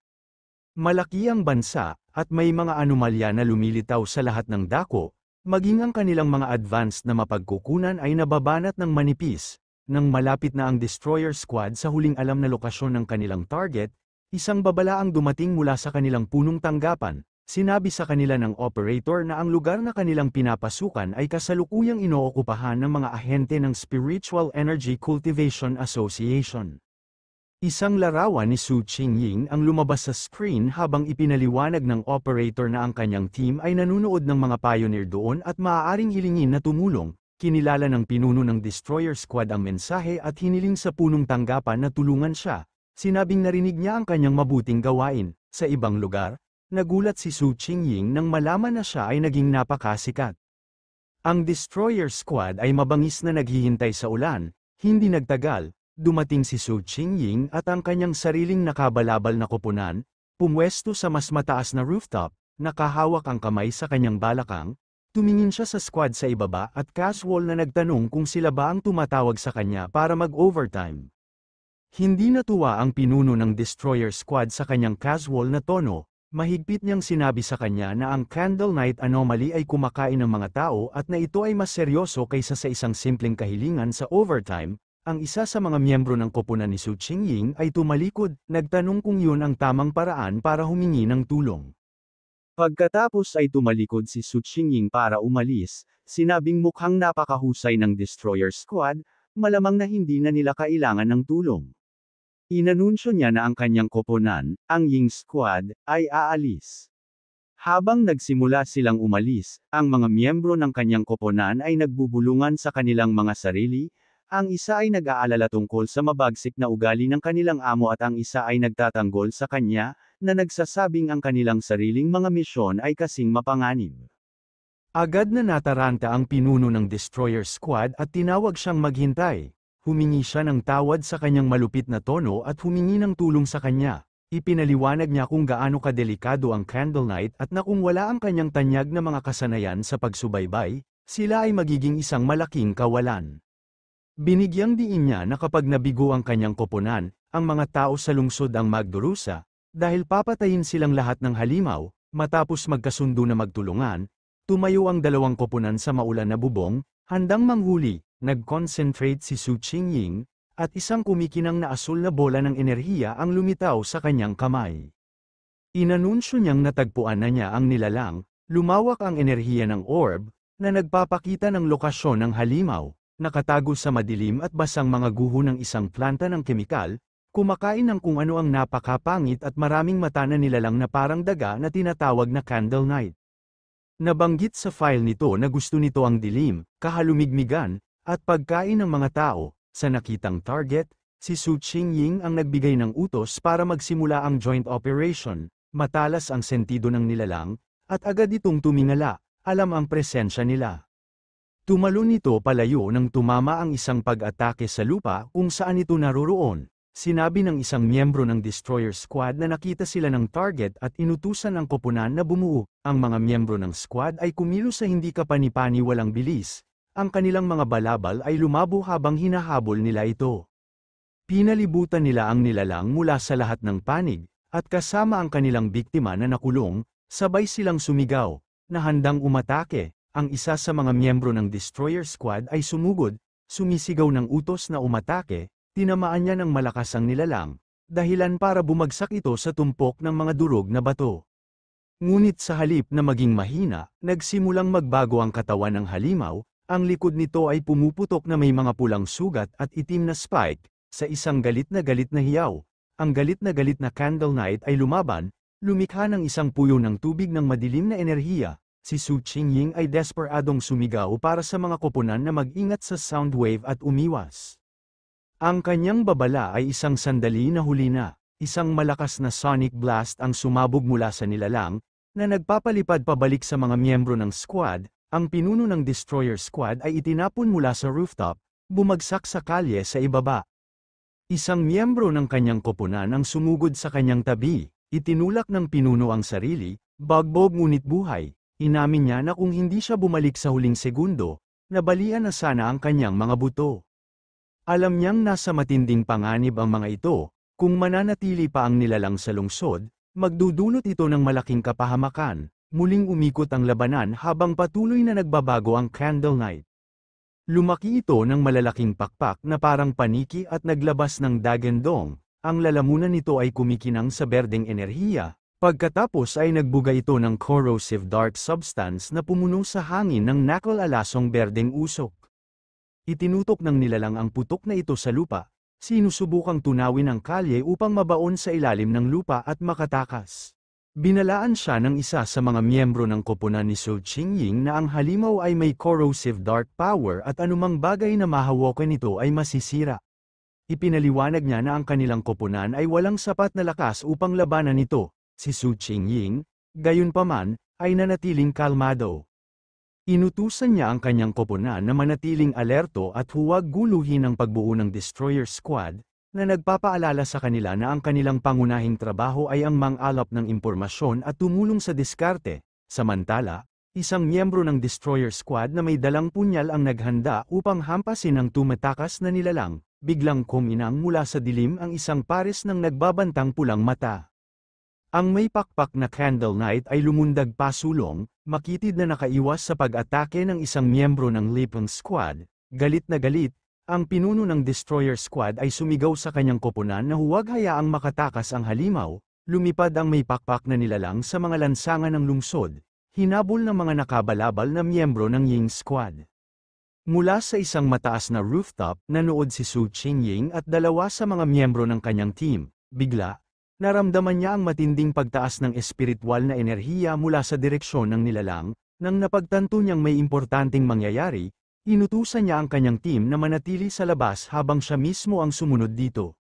Malaki ang bansa, at may mga anomalya na lumilitaw sa lahat ng dako, maging ang kanilang mga advanced na mapagkukunan ay nababanat ng manipis. Nang malapit na ang Destroyer Squad sa huling alam na lokasyon ng kanilang target, isang babala ang dumating mula sa kanilang punong tanggapan. Sinabi sa kanila ng operator na ang lugar na kanilang pinapasukan ay kasalukuyang inookupahan ng mga ahente ng Spiritual Energy Cultivation Association. Isang larawan ni Su Qingying ang lumabas sa screen habang ipinaliwanag ng operator na ang kanyang team ay nanunood ng mga pioneer doon at maaaring hilingin na tumulong. Kinilala ng pinuno ng Destroyer Squad ang mensahe at hiniling sa punong tanggapan na tulungan siya. Sinabing narinig niya ang kanyang mabuting gawain. Sa ibang lugar, nagulat si Su Qingying nang malaman na siya ay naging napakasikat. Ang Destroyer Squad ay mabangis na naghihintay sa ulan. Hindi nagtagal, dumating si Su Qingying at ang kanyang sariling nakabalabal na koponan, pumwesto sa mas mataas na rooftop, nakahawak ang kamay sa kanyang balakang. Tumingin siya sa squad sa ibaba at casual na nagtanong kung sila ba ang tumatawag sa kanya para mag-overtime. Hindi natuwa ang pinuno ng Destroyer Squad sa kanyang casual na tono. Mahigpit niyang sinabi sa kanya na ang Candle Knight Anomaly ay kumakain ng mga tao at na ito ay mas seryoso kaysa sa isang simpleng kahilingan sa overtime. ang isa sa mga miyembro ng koponan ni Su Qingying ay tumalikod, nagtanong kung yun ang tamang paraan para humingi ng tulong. Pagkatapos ay tumalikod si Su Qingying para umalis, sinabing mukhang napakahusay ng Destroyer Squad, malamang na hindi na nila kailangan ng tulong. Inanunsyo niya na ang kanyang koponan, ang Ying Squad, ay aalis. Habang nagsimula silang umalis, ang mga miyembro ng kanyang koponan ay nagbubulungan sa kanilang mga sarili, ang isa ay nag-aalala tungkol sa mabagsik na ugali ng kanilang amo at ang isa ay nagtatanggol sa kanya, na nagsasabing ang kanilang sariling mga misyon ay kasing mapanganib. Agad na nataranta ang pinuno ng Destroyer Squad at tinawag siyang maghintay. Humingi siya ng tawad sa kanyang malupit na tono at humingi ng tulong sa kanya. Ipinaliwanag niya kung gaano kadelikado ang Candle Knight at na kung wala ang kanyang tanyag na mga kasanayan sa pagsubaybay, sila ay magiging isang malaking kawalan. Binigyang diin niya na kapag nabigo ang kanyang koponan, ang mga tao sa lungsod ang magdurusa, dahil papatayin silang lahat ng halimaw, matapos magkasundo na magtulungan, tumayo ang dalawang koponan sa maulan na bubong, handang manghuli, nag-concentrate si Su Qingying, at isang kumikinang na asul na bola ng enerhiya ang lumitaw sa kanyang kamay. Inanunsyo niyang natagpuan na niya ang nilalang, lumawak ang enerhiya ng orb, na nagpapakita ng lokasyon ng halimaw, nakatago sa madilim at basang mga guho ng isang planta ng kemikal, kumakain ng kung ano ang napakapangit at maraming mata na nilalang na parang daga na tinatawag na Candle Knight. Nabanggit sa file nito na gusto nito ang dilim, kahalumigmigan, at pagkain ng mga tao. Sa nakitang target, si Su Qingying ang nagbigay ng utos para magsimula ang joint operation, matalas ang sentido ng nilalang, at agad itong tumingala, alam ang presensya nila. Tumalon ito palayo nang tumama ang isang pag-atake sa lupa kung saan ito naroroon. Sinabi ng isang miyembro ng Destroyer Squad na nakita sila ng target at inutusan ang koponan na bumuo. Ang mga miyembro ng squad ay kumilos sa hindi kapani-pani walang bilis. Ang kanilang mga balabal ay lumabo habang hinahabol nila ito. Pinalibutan nila ang nilalang mula sa lahat ng panig, at kasama ang kanilang biktima na nakulong, sabay silang sumigaw, na handang umatake. Ang isa sa mga miyembro ng Destroyer Squad ay sumugod, sumisigaw ng utos na umatake, tinamaan niya ng malakas ang nilalang, dahilan para bumagsak ito sa tumpok ng mga durog na bato. Ngunit sa halip na maging mahina, nagsimulang magbago ang katawan ng halimaw. Ang likod nito ay pumuputok na may mga pulang sugat at itim na spike, sa isang galit na hiyaw. Ang galit na Candle Knight ay lumaban, lumikha ng isang puyo ng tubig ng madilim na enerhiya. Si Su Qingying ay desperadong sumigaw para sa mga koponan na mag-ingat sa sound wave at umiwas. Ang kanyang babala ay isang sandali na huli na, isang malakas na sonic blast ang sumabog mula sa nilalang, na nagpapalipad pabalik sa mga miyembro ng squad. Ang pinuno ng Destroyer Squad ay itinapon mula sa rooftop, bumagsak sa kalye sa ibaba. Isang miyembro ng kanyang koponan ang sumugod sa kanyang tabi, itinulak ng pinuno ang sarili, bagbog ngunit buhay. Inamin niya na kung hindi siya bumalik sa huling segundo, nabalian na sana ang kanyang mga buto. Alam niyang nasa matinding panganib ang mga ito, kung mananatili pa ang nilalang sa lungsod, magdudulot ito ng malaking kapahamakan. Muling umikot ang labanan habang patuloy na nagbabago ang Candle Knight. Lumaki ito ng malalaking pakpak na parang paniki at naglabas ng dagendong. Ang lalamunan nito ay kumikinang sa berdeng enerhiya, pagkatapos ay nagbuga ito ng corrosive dark substance na pumuno sa hangin ng nakalalasong berdeng usok. Itinutok ng nilalang ang putok na ito sa lupa, sinusubukang tunawin ang kalye upang mabaon sa ilalim ng lupa at makatakas. Binalaan siya ng isa sa mga miyembro ng koponan ni Su Qingying na ang halimaw ay may corrosive dark power at anumang bagay na mahawakan nito ay masisira. Ipinaliwanag niya na ang kanilang koponan ay walang sapat na lakas upang labanan ito. Si Su Qingying, gayunpaman, ay nanatiling kalmado. Inutusan niya ang kanyang koponan na manatiling alerto at huwag guluhin ang pagbuo ng Destroyer Squad, na nagpapaalala sa kanila na ang kanilang pangunahing trabaho ay ang mang-alap ng impormasyon at tumulong sa diskarte. Samantala, isang miyembro ng Destroyer Squad na may dalang punyal ang naghanda upang hampasin ang tumatakas na nilalang, biglang kuminang mula sa dilim ang isang pares ng nagbabantang pulang mata. Ang may pakpak na Candle Knight ay lumundag pasulong, makitid na nakaiwas sa pag-atake ng isang miyembro ng Lipeng Squad, galit na galit, Ang pinuno ng Destroyer Squad ay sumigaw sa kanyang koponan na huwag hayaang makatakas ang halimaw, lumipad ang may pakpak na nilalang sa mga lansangan ng lungsod, hinabol ng mga nakabalabal na miyembro ng Ying Squad. Mula sa isang mataas na rooftop, nanood si Su Qingying at dalawa sa mga miyembro ng kanyang team. Bigla, naramdaman niya ang matinding pagtaas ng espiritual na enerhiya mula sa direksyon ng nilalang. Nang napagtanto niyang may importanteng mangyayari, inutusan niya ang kanyang team na manatili sa labas habang siya mismo ang sumunod dito.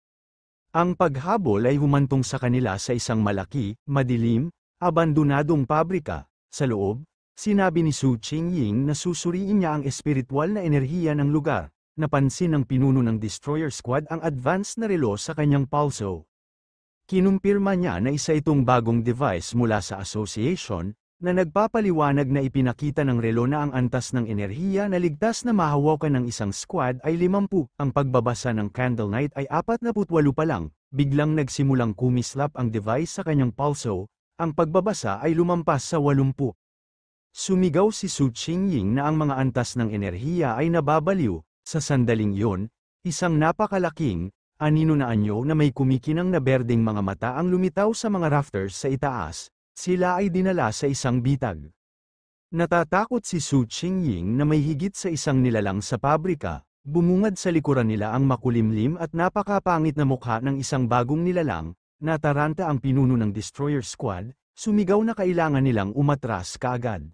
Ang paghabol ay humantong sa kanila sa isang malaki, madilim, abandonadong pabrika. Sa loob, sinabi ni Su Qingying na susuriin niya ang espiritual na enerhiya ng lugar. Napansin ng pinuno ng Destroyer Squad ang advanced na relo sa kanyang pulso. Kinumpirma niya na isa itong bagong device mula sa association, na nagpapaliwanag na ipinakita ng relo na ang antas ng enerhiya na ligtas na mahawakan ng isang squad ay 50. Ang pagbabasa ng Candle Knight ay 48 pa lang, biglang nagsimulang kumislap ang device sa kanyang pulso, ang pagbabasa ay lumampas sa 80. Sumigaw si Su Qingying na ang mga antas ng enerhiya ay nababaliw. Sa sandaling yun, isang napakalaking, anino na anyo na may kumikinang na berdeng mga mata ang lumitaw sa mga rafters sa itaas. Sila ay dinala sa isang bitag. Natatakot si Su Qingying na may higit sa isang nilalang sa pabrika. Bumungad sa likuran nila ang makulimlim at napakapangit na mukha ng isang bagong nilalang. Nataranta ang pinuno ng Destroyer Squad, sumigaw na kailangan nilang umatras kaagad.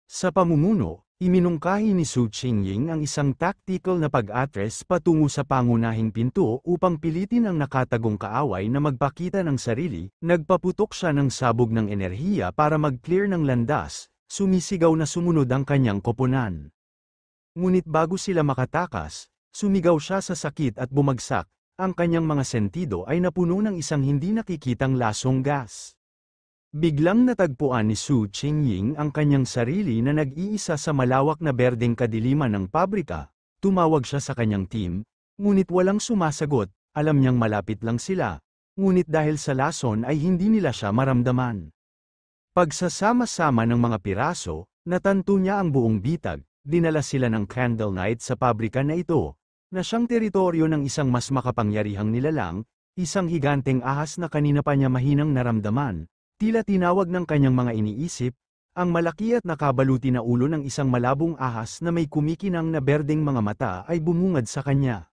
Sa pamumuno, iminungkahi ni Su Qingying ang isang tactical na pag-atres patungo sa pangunahing pinto upang pilitin ang nakatagong kaaway na magpakita ng sarili. Nagpaputok siya ng sabog ng enerhiya para mag-clear ng landas, sumisigaw na sumunod ang kanyang koponan. Ngunit bago sila makatakas, sumigaw siya sa sakit at bumagsak, ang kanyang mga sentido ay napuno ng isang hindi nakikitang lasong gas. Biglang natagpuan ni Su Qingying ang kanyang sarili na nag-iisa sa malawak na berdeng kadiliman ng pabrika. Tumawag siya sa kanyang team, ngunit walang sumasagot, alam niyang malapit lang sila, ngunit dahil sa lason ay hindi nila siya maramdaman. Pagsasama-sama ng mga piraso, natanto niya ang buong bitag, dinala sila ng Candle Knight sa pabrika na ito, na siyang teritoryo ng isang mas makapangyarihang nilalang, isang higanteng ahas na kanina pa niya mahinang naramdaman. Tila tinawag ng kanyang mga iniisip, ang malaki at nakabaluti na ulo ng isang malabong ahas na may kumikinang na berdeng mga mata ay bumungad sa kanya.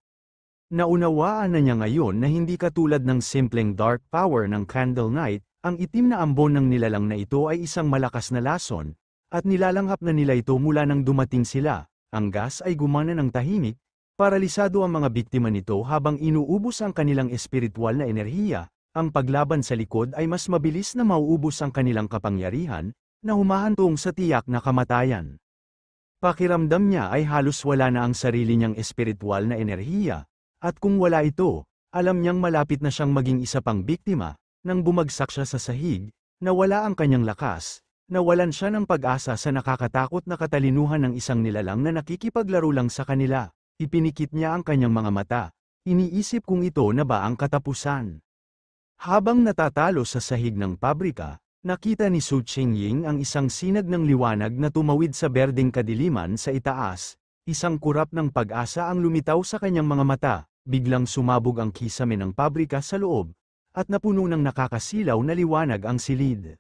Naunawaan na niya ngayon na hindi katulad ng simpleng dark power ng Candle Knight, ang itim na ambon ng nilalang na ito ay isang malakas na lason, at nilalanghap na nila ito mula nang dumating sila. Ang gas ay gumana ng tahimik, paralisado ang mga biktima nito habang inuubos ang kanilang espiritual na enerhiya. Ang paglaban sa likod ay mas mabilis na mauubos ang kanilang kapangyarihan, na humahantong sa tiyak na kamatayan. Pakiramdam niya ay halos wala na ang sarili niyang espiritual na enerhiya, at kung wala ito, alam niyang malapit na siyang maging isa pang biktima. Nang bumagsak siya sa sahig, nawala ang kanyang lakas, nawalan siya ng pag-asa sa nakakatakot na katalinuhan ng isang nilalang na nakikipaglaro lang sa kanila. Ipinikit niya ang kanyang mga mata, iniisip kung ito na ba ang katapusan. Habang natatalo sa sahig ng pabrika, nakita ni Su Qingying ang isang sinag ng liwanag na tumawid sa berdeng kadiliman sa itaas. Isang kurap ng pag-asa ang lumitaw sa kanyang mga mata, biglang sumabog ang kisame ng pabrika sa loob, at napuno ng nakakasilaw na liwanag ang silid.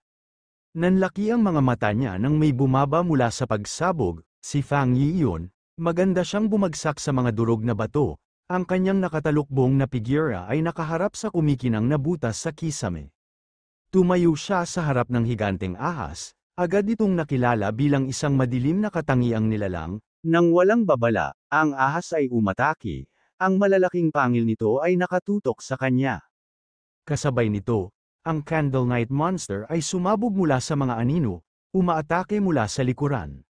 Nanlaki ang mga mata niya nang may bumaba mula sa pagsabog, si Fang Yi iyon, maganda siyang bumagsak sa mga durog na bato. Ang kanyang nakatalukbong na figura ay nakaharap sa kumikinang na butas sa kisame. Tumayo siya sa harap ng higanteng ahas, agad itong nakilala bilang isang madilim na katangiang nilalang. Nang walang babala, ang ahas ay umatake, ang malalaking pangil nito ay nakatutok sa kanya. Kasabay nito, ang Candle Knight Monster ay sumabog mula sa mga anino, umaatake mula sa likuran.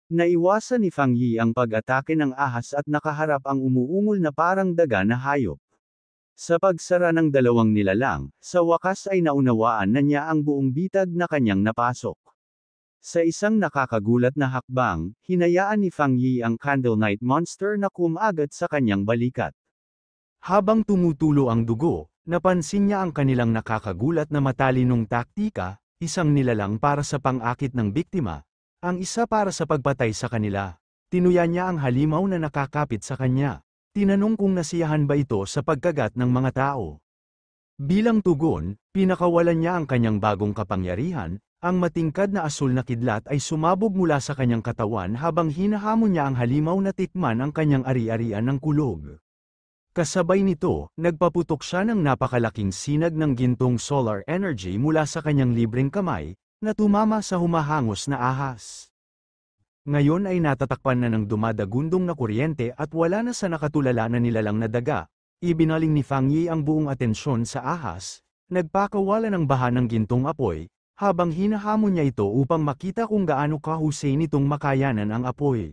Naiwasan ni Fang Yi ang pag-atake ng ahas at nakaharap ang umuungol na parang daga na hayop. Sa pagsara ng dalawang nilalang, sa wakas ay naunawaan na niya ang buong bitag na kanyang napasok. Sa isang nakakagulat na hakbang, hinayaan ni Fang Yi ang Candle Knight Monster na kumagat sa kanyang balikat. Habang tumutulo ang dugo, napansin niya ang kanilang nakakagulat na matalinong taktika, isang nilalang para sa pang-akit ng biktima, ang isa para sa pagpatay sa kanila. Tinuya niya ang halimaw na nakakapit sa kanya. Tinanong kung nasiyahan ba ito sa pagkagat ng mga tao. Bilang tugon, pinakawalan niya ang kanyang bagong kapangyarihan. Ang matingkad na asul na kidlat ay sumabog mula sa kanyang katawan habang hinahamon niya ang halimaw na tikman ang kanyang ari-arian ng kulog. Kasabay nito, nagpaputok siya ng napakalaking sinag ng gintong solar energy mula sa kanyang libreng kamay, na tumama sa humahangos na ahas. Ngayon ay natatakpan na ng dumadagundong na kuryente at wala na sa nakatulala na nilalang na daga. Ibinaling ni Fang Yi ang buong atensyon sa ahas, nagpakawala ng baha ng gintong apoy, habang hinahamon niya ito upang makita kung gaano kahusay nitong makayanan ang apoy.